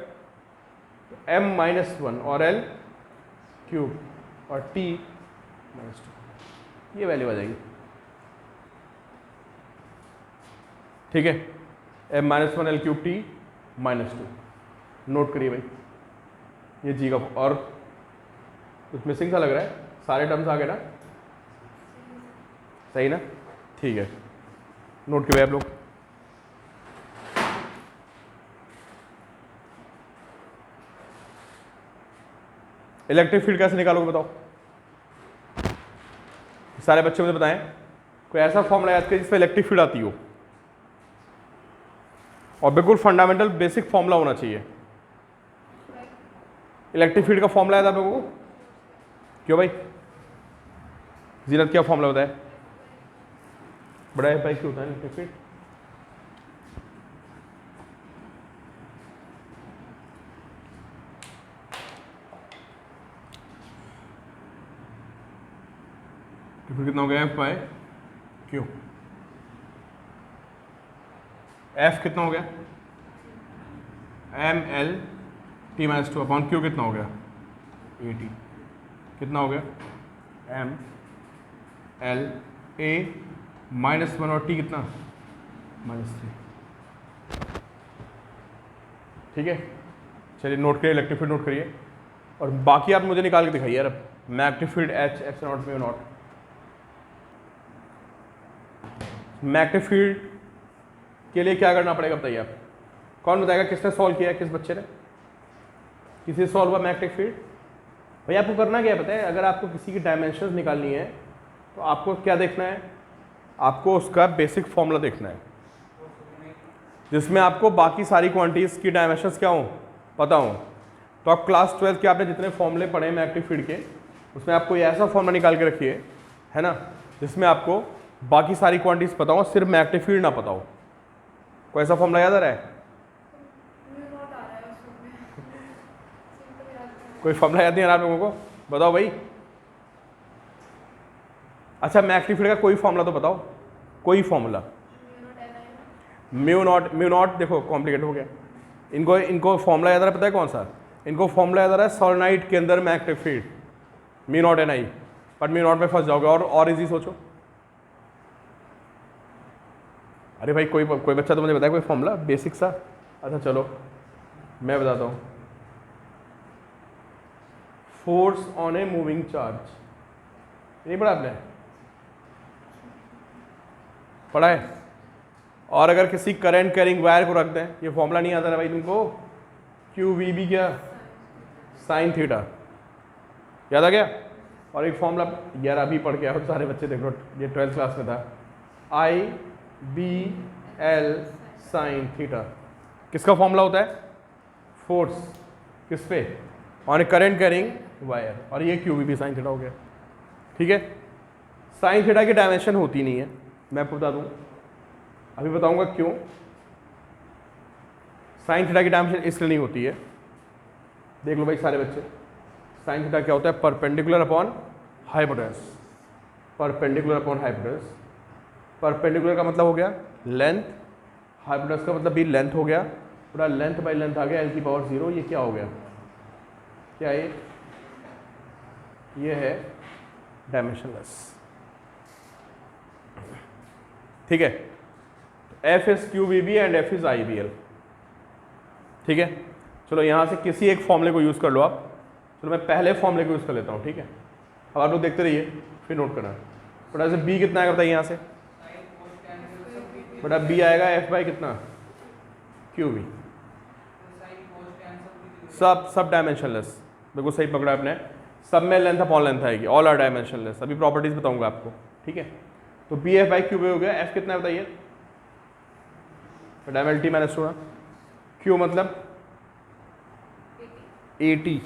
M माइनस 1 और L क्यूब और T माइनस 2, ये वैल्यू आ जाएगी। ठीक है, M minus 1 L cube T minus 2, note करिए भाई ये जी का। और कुछ मिसिंग सा लग रहा है? सारे टर्म्स आ गए ना? सही ना? ठीक है, नोट करिए आप लोग। इलेक्ट्रिक फील्ड कैसे निकालोगे बताओ? सारे बच्चे मुझे बताएं कोई ऐसा फॉर्मूला याद करिए जिसमें इलेक्ट्रिक फील्ड आती हो, और बिल्कुल फंडामेंटल बेसिक फॉर्मूला होना चाहिए। इलेक्ट्रिक फील्ड का फॉर्मूला याद आप लोगों को? क्यों भाई? जीनत क्या फॉर्मूला होता है? बड़ा है भाई, क्यों होता है इलेक्ट्रिक फील्ड? तो फिर कितना हो गया? F bye Q. F कितना हो गया? M L T minus 2 upon Q कितना हो गया? A T। कितना हो गया? M L A माइनस 1 और T कितना? माइनस 3। ठीक है, चलिए नोट करिए, इलेक्ट्रिक फील्ड नोट करिए, और बाकी आप मुझे निकाल के दिखाइए यार। Magnetic field H epsilon not mu naught. Magnetic field के लिए क्या करना पड़ेगा बताइए आप? कौन बताएगा? किसने सॉल्व किया? किस बच्चे ने? किसी सॉल्व हुआ मैग्नेटिक फील्ड? भाई आपको करना क्या है पता है? अगर आपको किसी की डायमेंशंस निकालनी है तो आपको क्या देखना है? आपको उसका बेसिक फॉर्मूला देखना है, जिसमें आपको बाकी सारी क्वांटिटीज की डायमेंशंस क्या हो, पता हो। तो आप क्लास 12 के आपने जितने फॉर्मूले पढ़े मैग्नेटिक फील्ड के, उसमें आपको ऐसा फॉर्मूला निकाल के रखिए, है ना, जिसमें आपको बाकी सारी क्वांटिटीज पता हो, सिर्फ मैग्नेटिक फील्ड ना पता हो। कोई ऐसा फॉर्मूला याद आ रहा है? कोई फॉर्मूला याद नहीं आ रहा आप लोगों को? बताओ भाई। अच्छा, मैग्नेटिक फील्ड का कोई फॉर्मूला तो बताओ, कोई फॉर्मूला। म्यू नॉट देखो कॉम्प्लिकेट हो गया। इनको फॉर्मूला याद आ रहा है, पता है कौन सा? इनको फॉर्मूला याद आ रहा है सोलेनोइड के अंदर magnetic field mu not an I, but mu naught में फंस जाओगे। और इजी सोचो। अरे भाई कोई बच्चा तो मुझे बताए कोई फॉर्मूला बेसिक सा। अच्छा चलो मैं बताता हूँ। Force on a moving charge, नहीं पढ़ा आपने? पढ़ा है? और अगर किसी करंट कैरिंग वायर को रख दें, ये फॉर्मूला नहीं आता है भाई तुमको? क्यू वी बी क्या? Sine theta. याद आ गया? और एक फॉर्मूला यार अभी पढ़ के आओ सारे बच्चे, देख लो ये 12th क्लास में था, I B L sine theta. किसका फॉर्मूला होता है? फोर्स किस पे? On a current carrying wire. और ये Q V B sine theta हो गया। ठीक है, साइन थीटा की डायमेंशन होती नहीं है, मैं आपको बता दूं, अभी बताऊंगा क्यों। साइन थीटा की डायमेंशन इसलिए नहीं होती है, देख लो भाई सारे बच्चे। साइन थीटा क्या होता है? Perpendicular upon hypotenuse. Perpendicular upon hypotenuse. Perpendicular का मतलब हो गया लेंथ, हाइपोटेनस का मतलब भी लेंथ हो गया, पूरा लेंथ बाई लेंथ आ गया, एल की पावर 0। ये क्या हो गया? क्या ये है डायमेंशनलेस। ठीक है, F is Q V B and F is I B L. ठीक है, चलो यहां से किसी एक फॉर्मूले को यूज कर लो आप। चलो मैं पहले फॉर्मूले को यूज कर लेता हूं। ठीक है, अब आप लोग देखते रहिए, फिर नोट करना। बटा से बी कितना आएगा बताइए यहाँ से, बटा बी आएगा एफ बाई कितना क्यू बी, सब डायमेंशनलेस। बिल्कुल सही पकड़ा आपने, सब में लेंथ अपॉन लेंथ आएगी, ऑल आर डायमेंशनलेस। अभी प्रॉपर्टीज बताऊंगा आपको, ठीक है। तो B F by Q B हो गया, एफ कितना है बताइए, डायमेंशन टी माइनस 2 ना, क्यू मतलब 80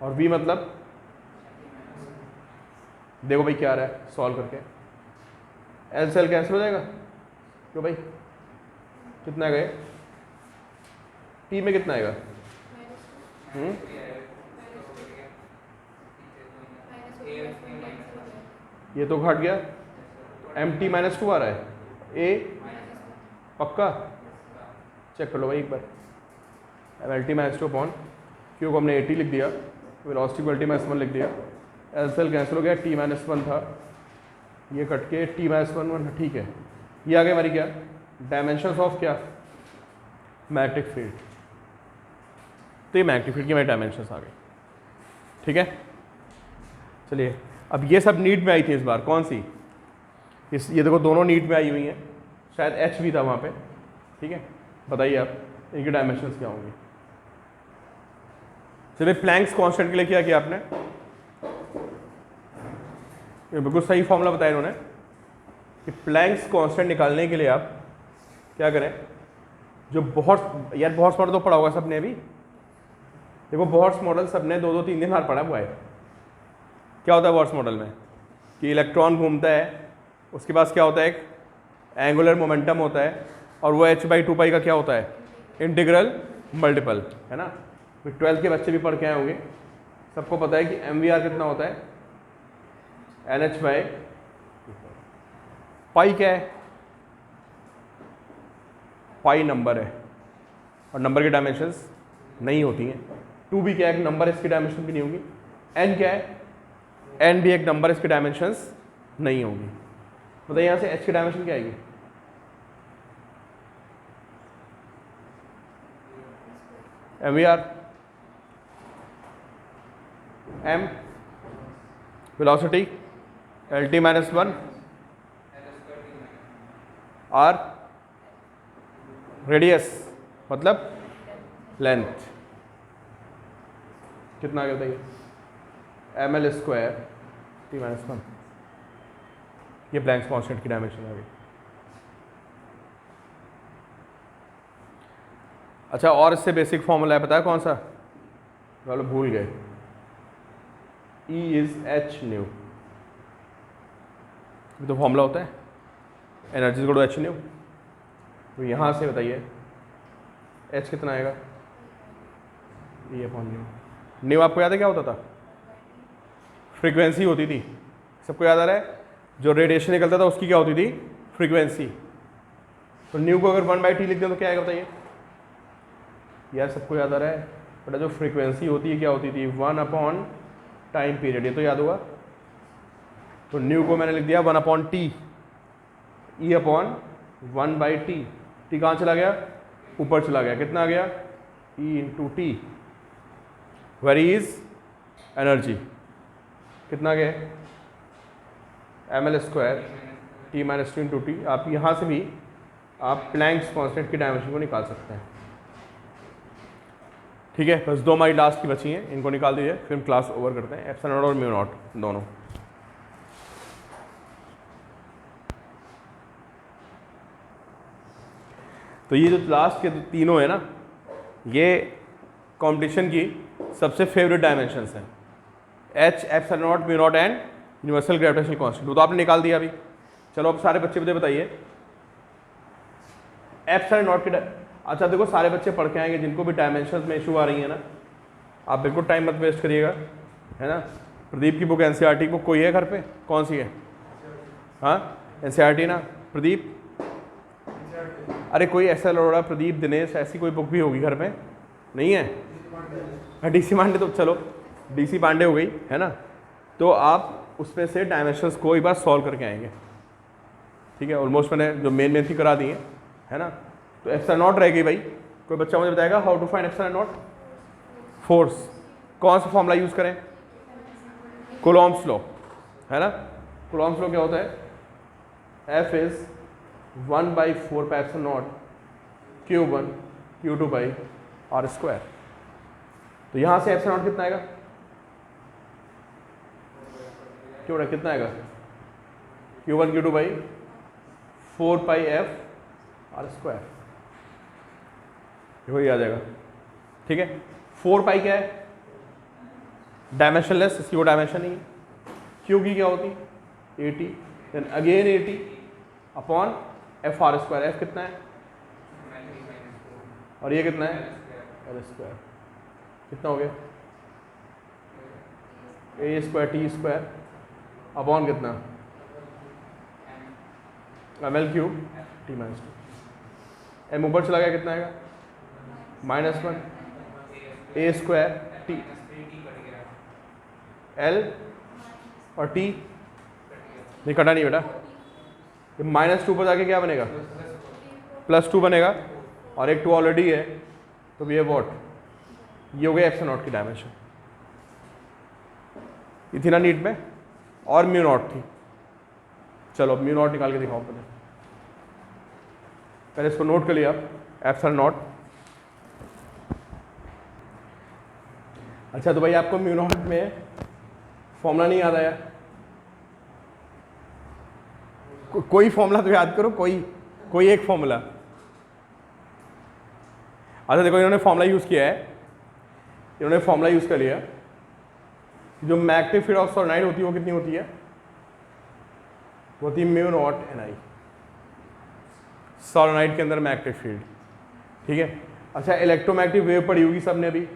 और बी मतलब देखो भाई क्या आ रहा है सॉल्व करके, एल से एल कैंसिल हो जाएगा, क्यों भाई कितना गए, टी में कितना आएगा, ये तो घट गया, एम टी माइनस 2 आ रहा है, ए पक्का चेक कर लो भाई एक बार, M L T minus 2 upon Q को हमने 80 लिख दिया, वेलोसिटी को एल टी माइनस 1 लिख दिया, एल से एल कैंसिल हो गया, टी माइनस 1 था, ये कट के टी माइनस 1 ठीक है। ये आ गई हमारी क्या, डायमेंशंस ऑफ क्या, मैग्नेटिक फील्ड। तो ये मैग्नेटिक फील्ड की हमारी डायमेंशंस आ गई, ठीक है। चलिए अब ये सब नीट में आई थी इस बार, कौन सी, ये देखो दोनों नीट में आई हुई हैं, शायद एच भी था वहाँ पे, ठीक है। बताइए आप इनकी डायमेंशंस क्या होंगी। चलिए प्लैंक्स कांस्टेंट के लिए क्या किया आपने, ये बिल्कुल सही फॉर्मूला बताया इन्होंने कि प्लैंक्स कांस्टेंट निकालने के लिए आप क्या करें, जो बहुत यार बहुत मॉडल तो पढ़ा होगा सबने, अभी देखो बॉर्स मॉडल सबने 2-3 बार पढ़ा हुआ है। क्या होता है बॉर्स मॉडल में कि इलेक्ट्रॉन घूमता है, उसके पास क्या होता है, एक एंगुलर मोमेंटम होता है, और वो h/2π का क्या होता है, इंटीग्रल मल्टीपल, है ना। 12th के बच्चे भी पढ़ के आए होंगे, सबको पता है कि MVR कितना होता है, NH/, पाई क्या है, पाई नंबर है और नंबर की डायमेंशंस नहीं होती हैं। 2 भी क्या है, एक नंबर, इसकी डायमेंशन भी नहीं होगी। n क्या है, n भी एक नंबर, इसकी डायमेंशंस नहीं होगी। बताइए यहाँ से h की डायमेंशन क्या आएगी, MVR, m velocity LT minus 1, r radius मतलब लेंथ, कितना आ गया बताइए, ml स्क्वायर t माइनस 1। ये प्लैंक्स कांस्टेंट की डायमेंशन आ गई। अच्छा और इससे बेसिक फॉर्मूला है, पता है कौन सा, चलो भूल गए, E इज h न्यू, ये तो फॉर्मूला होता है energy equal to h nu. तो यहाँ से बताइए h कितना आएगा, E अपॉन न्यू। न्यू आपको याद है क्या होता था, फ्रीक्वेंसी होती थी, सबको याद आ रहा है, जो रेडिएशन निकलता था उसकी क्या होती थी, फ्रीक्वेंसी। तो न्यू को अगर 1/t लिख दें तो क्या आएगा बताइए, यार सबको याद आ रहा है, बट जो फ्रीक्वेंसी होती है क्या होती थी, 1 अपॉन टाइम पीरियड, ये तो याद होगा। तो न्यू को मैंने लिख दिया 1/t, E upon 1/t, t कहाँ चला गया, ऊपर चला गया, कितना आ गया, E into T, very is energy कितना गया, ml square t minus 2 into T. आप यहाँ से भी आप प्लैंक्स कांस्टेंट की डायमेंशन को निकाल सकते हैं, ठीक है। बस 2 हमारी लास्ट की बची हैं, इनको निकाल दीजिए, फिर हम क्लास ओवर करते हैं, एप्सिलॉन नॉट और म्यू नॉट दोनों। तो ये जो लास्ट के तीनों है ना, ये कंपटीशन की सबसे फेवरेट डायमेंशंस हैं, h, epsilon not, mu naught and universal gravitational constant. तो आपने निकाल दिया अभी, चलो अब सारे बच्चे मुझे बताइए एप्सिलॉन नॉट की अच्छा देखो सारे बच्चे पढ़ के आएंगे जिनको भी डायमेंशंस में इशू आ रही है ना, आप बिल्कुल टाइम मत वेस्ट करिएगा, है ना। प्रदीप की बुक NCERT बुक कोई है घर पे, कौन सी है, हाँ NCERT ना प्रदीप, अरे कोई ऐसा अरोड़ा, प्रदीप, दिनेश, ऐसी कोई बुक भी होगी घर में, नहीं है, DC पांडे, तो चलो DC पांडे हो गई, है ना। तो आप उसमें से डायमेंशंस को एक बार सॉल्व करके आएंगे, ठीक है। ऑलमोस्ट मैंने जो मेन थी करा दी है ना। तो एप्सिलॉन नॉट रह गई भाई, कोई बच्चा मुझे बताएगा how to find epsilon naught, force कौन सा फॉर्मूला यूज करें? कूलॉम्स लॉ, है ना। कूलॉम्स लॉ क्या होता है? F is 1/4 pi epsilon naught Q1 Q2 by R square. तो यहां से एप्सिलॉन नॉट कितना आएगा? क्यों ना कितना आएगा? Q1 Q2 by 4 pi F R square, वही आ जाएगा। ठीक है, 4 पाई क्या है? डायमेंशनलेस, इसकी वो डायमेंशन नहीं है। क्यू की क्या होती? 80, then again 80 upon F R square. F कितना है? और ये कितना है? L square. कितना हो गया? A square T square upon कितना? M L cube T minus two. M ऊपर चला गया, कितना आएगा? -1 ए स्क्वायर टी एल और टी नहीं कटा नहीं बेटा, ये -2 पर जाके क्या बनेगा? +2 बनेगा, और एक 2 ऑलरेडी है, तो ये वॉट, ये हो गया एप्सिलॉन नॉट की डायमेंशन। ये थी ना नीट में, और म्यू नॉट थी। चलो अब म्यू नॉट निकाल के दिखाओ पहले इसको नोट कर लिया आप, एप्सिलॉन नॉट। अच्छा तो भाई आपको म्यू नॉट में फॉर्मूला नहीं याद आया? कोई फॉर्मूला तो याद करो, कोई एक फॉर्मूला। अच्छा देखो, इन्होंने फॉर्मूला यूज किया है, इन्होंने फॉर्मूला यूज कर लिया। जो मैग्नेटिक फील्ड ऑफ सोलेनोइड होती है वो कितनी होती है? वो होती है mu not an I, solenoid के अंदर मैग्नेटिक फील्ड। ठीक है। अच्छा इलेक्ट्रोमैग्नेटिक वेव पढ़ी होगी सबने अभी,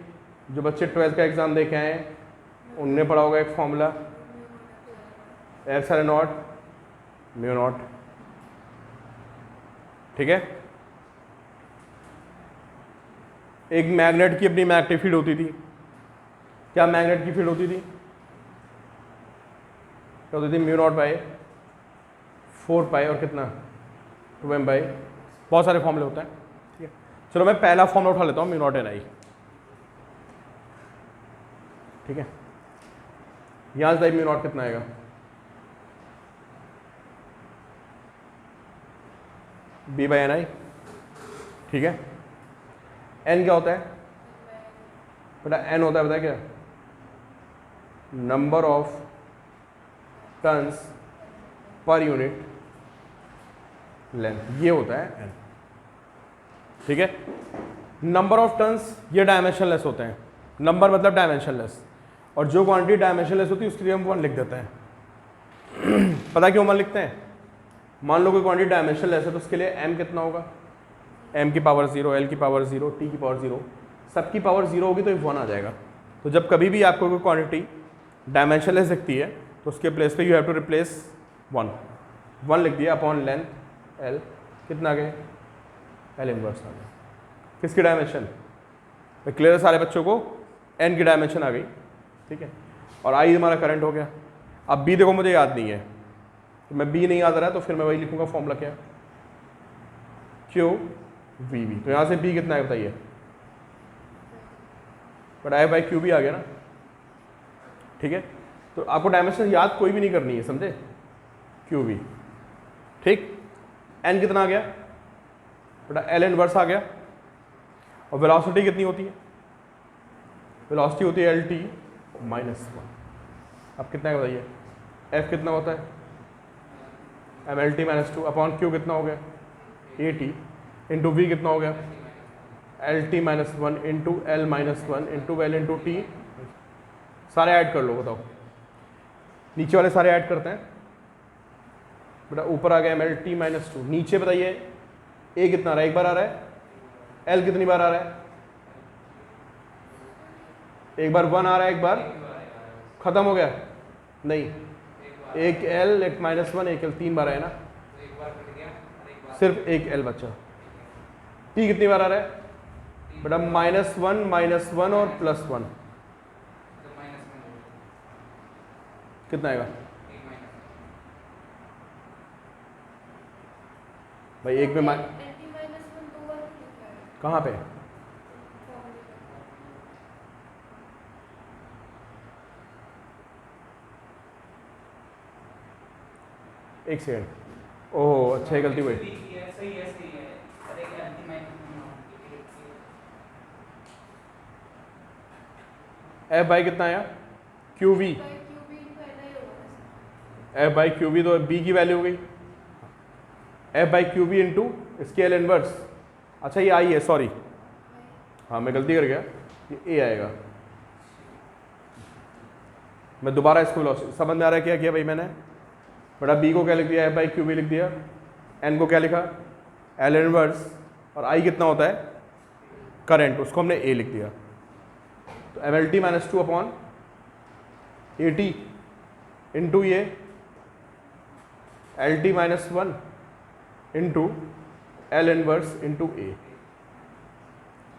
जो बच्चे 12th का एग्जाम दे के आए हैं उनने पढ़ा होगा एक formula, epsilon not mu naught. ठीक है। एक मैग्नेट की अपनी मैग्नेटिक फील्ड होती थी। क्या मैग्नेट की फील्ड होती थी? क्या होती थी? म्यू नॉट बाई 4 पाई और कितना? 2m बाई, बहुत सारे फॉर्मूले होते हैं। ठीक है, चलो मैं पहला फॉर्मूला उठा लेता हूँ, म्यू नॉट एन आई। ठीक है, यहां से म्यू नॉट कितना आएगा? बी बाई एन आई। ठीक है, एन क्या होता है बेटा? एन होता है पता है क्या? Number of turns per unit length, ये होता है एन। ठीक है, नंबर ऑफ टर्न्स ये डायमेंशनलेस होते हैं। नंबर मतलब डायमेंशनलेस, और जो क्वांटिटी डायमेंशनलेस होती है उसके लिए हम 1 लिख देते हैं। पता क्यों 1 लिखते हैं? मान लो कोई क्वांटिटी डायमेंशनलेस है तो उसके लिए m कितना होगा? m की पावर 0, l की पावर 0, t की पावर 0, सबकी पावर 0 होगी तो 1 आ जाएगा। तो जब कभी भी आपको कोई क्वांटिटी डायमेंशनलेस दिखती है तो उसके प्लेस पे यू हैव टू रिप्लेस 1 लिख दिया अपॉन लेंथ l, कितना आ गया? l इनवर्स आ गया। किसकी डायमेंशन? क्लियर है सारे बच्चों को? n की डायमेंशन आ गई। ठीक है, और I हमारा करंट हो गया। अब B देखो मुझे याद नहीं है, तो मैं B नहीं याद आ रहा है तो फिर मैं वही लिखूंगा फॉर्मूला क्या? Q VB। तो यहाँ से B कितना है बताइए? बट I बाई क्यू भी आ गया ना। ठीक है, तो आपको डायमेंशन याद कोई भी नहीं करनी है, समझे? QV। ठीक, N कितना आ गया बेटा? L इनवर्स आ गया। और वेलोसिटी कितनी होती है? वेलोसिटी होती है LT -1। अब कितना है बताइए? F कितना होता है? MLT -2 अपॉन Q कितना हो गया? AT इंटू V कितना हो गया? LT -1 into L -1 into L into T। सारे ऐड कर लो, बताओ। नीचे वाले सारे ऐड करते हैं बेटा। ऊपर आ गया MLT -2, नीचे बताइए A कितना आ रहा है? एक बार आ रहा है। L कितनी बार आ रहा है? एक बार 1 आ रहा है, एक बार खत्म हो गया नहीं, एक L एक -1 एक L, 3 बार है ना, सिर्फ एक L बचा। T कितनी बार आ रहा है बेटा? -1 और +1, कितना आएगा भाई? एक में कहाँ पे? एक सेकेंड, ओह अच्छा ये गलती हुई। एफ बाई कितना आया, Q V, F by Q V तो बी की वैल्यू हो गई, F by Q V into इसकी एल इनवर्स, अच्छा ये आई है, सॉरी हाँ मैं गलती कर गया, ये ए आएगा। मैं दोबारा इसको समझ में आ रहा है क्या किया भाई मैंने, बड़ा बी को क्या लिख दिया, एफ बाई क्यू वी लिख दिया, एन को क्या लिखा, एल इनवर्स, और आई कितना होता है करंट, उसको हमने ए लिख दिया। तो M L T minus 2 upon A T into ये L T minus 1 into L inverse into A.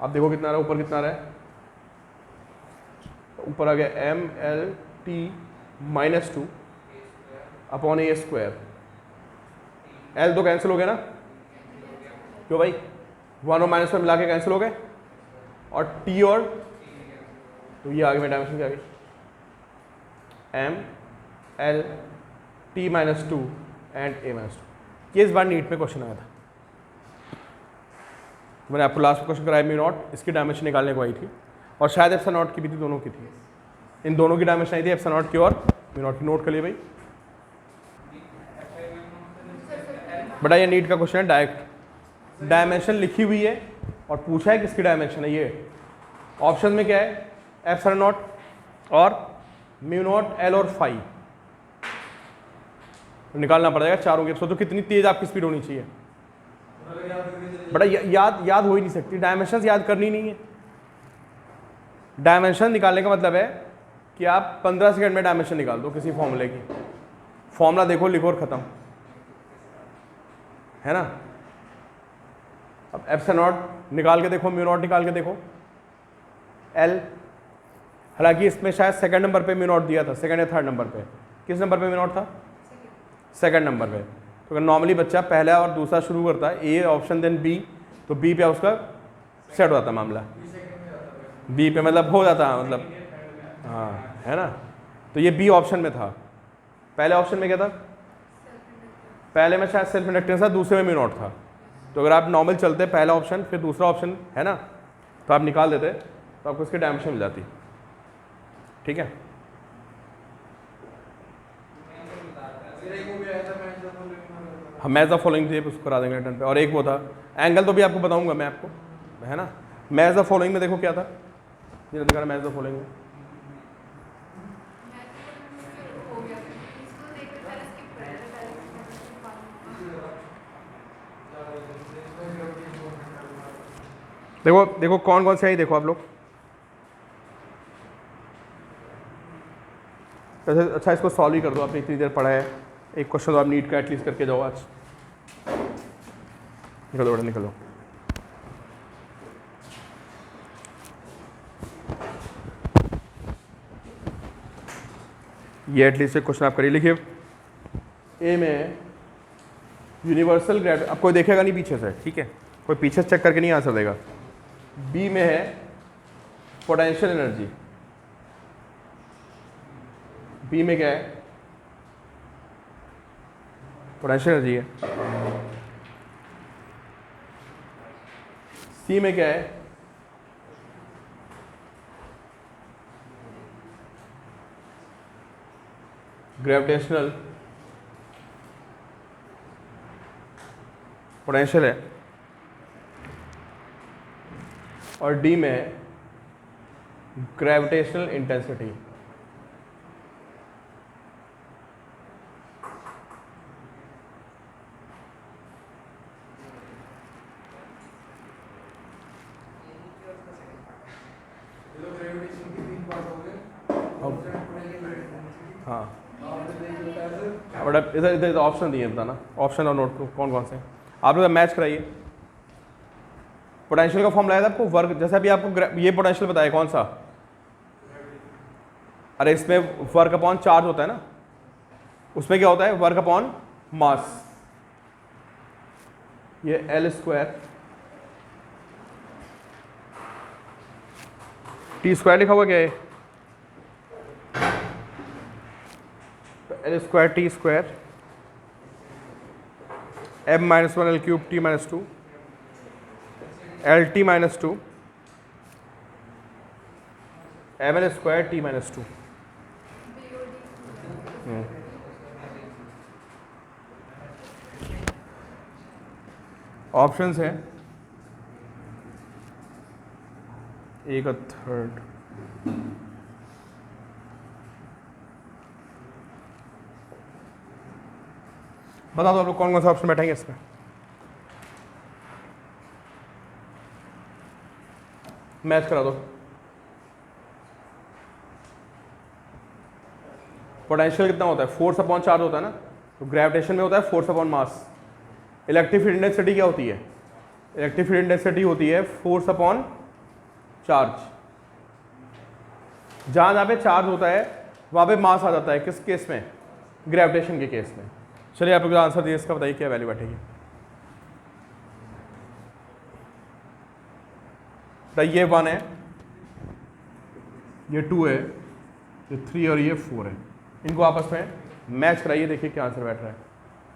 अब देखो कितना आ रहा है, ऊपर कितना आ रहा है, ऊपर आ गया M L T minus 2 upon A square, L तो कैंसिल हो गया ना, क्यों भाई 1 और माइनस में मिला के कैंसिल हो गए, और टी और तो ये आगे में डायमेंशन क्या आ गई, M L T minus 2 and A minus 2। ये इस बार नीट में क्वेश्चन आया था, मैंने आपको लास्ट क्वेश्चन कराया म्यू नॉट, इसकी डायमेंशन निकालने को आई थी, और शायद एप्सिलॉन नॉट की भी थी, दोनों की थी, इन दोनों की डायमेंशन आई थी, एप्सिलॉन नॉट की और म्यू नॉट की। नोट कर लिए भाई, बड़ा ये नीट का क्वेश्चन है, डायरेक्ट डायमेंशन लिखी हुई है और पूछा है किसकी डायमेंशन है, ये ऑप्शन में क्या है, एप्सिलॉन नॉट और म्यू नॉट एल और फाई, तो निकालना पड़ेगा चारों के। तो कितनी तेज आपकी स्पीड होनी चाहिए, बड़ा याद हो ही नहीं सकती, डायमेंशन याद करनी नहीं है। डायमेंशन निकालने का मतलब है कि आप 15 सेकंड में डायमेंशन निकाल दो किसी फॉर्मूले की, फॉर्मूला देखो लिखो और खत्म, है ना। अब एप्सिलॉन नॉट निकाल के देखो, म्यू नॉट निकाल के देखो, एल, हालांकि इसमें शायद सेकंड नंबर पे म्यू नॉट दिया था, सेकंड या थर्ड नंबर पे, किस नंबर पे म्यू नॉट था, सेकंड नंबर पे। तो अगर नॉर्मली बच्चा पहला और दूसरा शुरू करता है, ए ऑप्शन देन बी, तो बी पे उसका सेट हो जाता मामला, बी पे मतलब हो जाता मतलब, हाँ है ना। तो ये बी ऑप्शन में था, पहले ऑप्शन में क्या था, पहले में शायद सेल्फ इंडक्टेंस था, दूसरे में म्यू नॉट था। तो अगर आप नॉर्मल चलते पहला ऑप्शन फिर दूसरा ऑप्शन, है ना, तो आप निकाल देते तो आपको इसकी डायमेंशन मिल जाती, ठीक है। हम मैच द फॉलोइंग थे, उसको करा देंगे रिटर्न पे, और एक वो था एंगल, तो भी आपको बताऊंगा मैं आपको, है ना। मैच द फॉलोइंग में देखो क्या था, ये दिखा रहा मैच द फॉलोइंग में, देखो देखो कौन कौन से आई, देखो आप लोग। अच्छा इसको सॉल्व ही कर दो, आपने इतनी देर पढ़ा है, एक क्वेश्चन तो आप नीट का एटलीस्ट करके जाओ आज। निकलो बेटा निकलो, ये एटलीस्ट एक क्वेश्चन आप करिए। लिखिए, ए में यूनिवर्सल ग्रेविटी, अब कोई देखेगा नहीं पीछे से, ठीक है, कोई पीछे से चेक करके नहीं आंसर देगा। बी में है पोटेंशियल एनर्जी, बी में क्या है, पोटेंशियल एनर्जी है। सी में क्या है, ग्रेविटेशनल पोटेंशियल है, और डी में है ग्रेविटेशनल इंटेंसिटी। हाँ बड़ा इधर इधर ऑप्शन दिए बताना, ऑप्शन और नोट कौन कौन से आप लोग मैच कराइए। पोटेंशियल का फॉर्म लाया था आपको, वर्क, जैसे अभी आपको ये पोटेंशियल बताया कौन सा, अरे इसमें वर्क अपॉन चार्ज होता है ना, उसमें क्या होता है, वर्क अपॉन मास, ये एल स्क्वायर टी स्क्वायर लिखा हुआ क्या है, तो L square T square m minus one L cube T minus two L T minus two M L square T minus two. Options हैं 1/3। बता दो आप लोग कौन कौन सा ऑप्शन बैठेंगे इसमें। मैच करा दो। पोटेंशियल कितना होता है? फोर्स अपॉन चार्ज होता है ना, तो ग्रेविटेशन में होता है force upon mass. Electric field intensity क्या होती है? इलेक्ट्रिक फील्ड इंटेंसिटी होती है फोर्स अपॉन चार्ज। जहां जहां पे चार्ज होता है वहां पे मास आ जाता है। किस केस में? ग्रेविटेशन के केस में। चलिए आप लोग आंसर दिए, इसका बताइए क्या वैल्यू बैठेगी। ये 1 है, ये 2 है, ये 3 और ये 4 है। इनको आपस में मैच कराइए, देखिए क्या आंसर बैठ रहा है।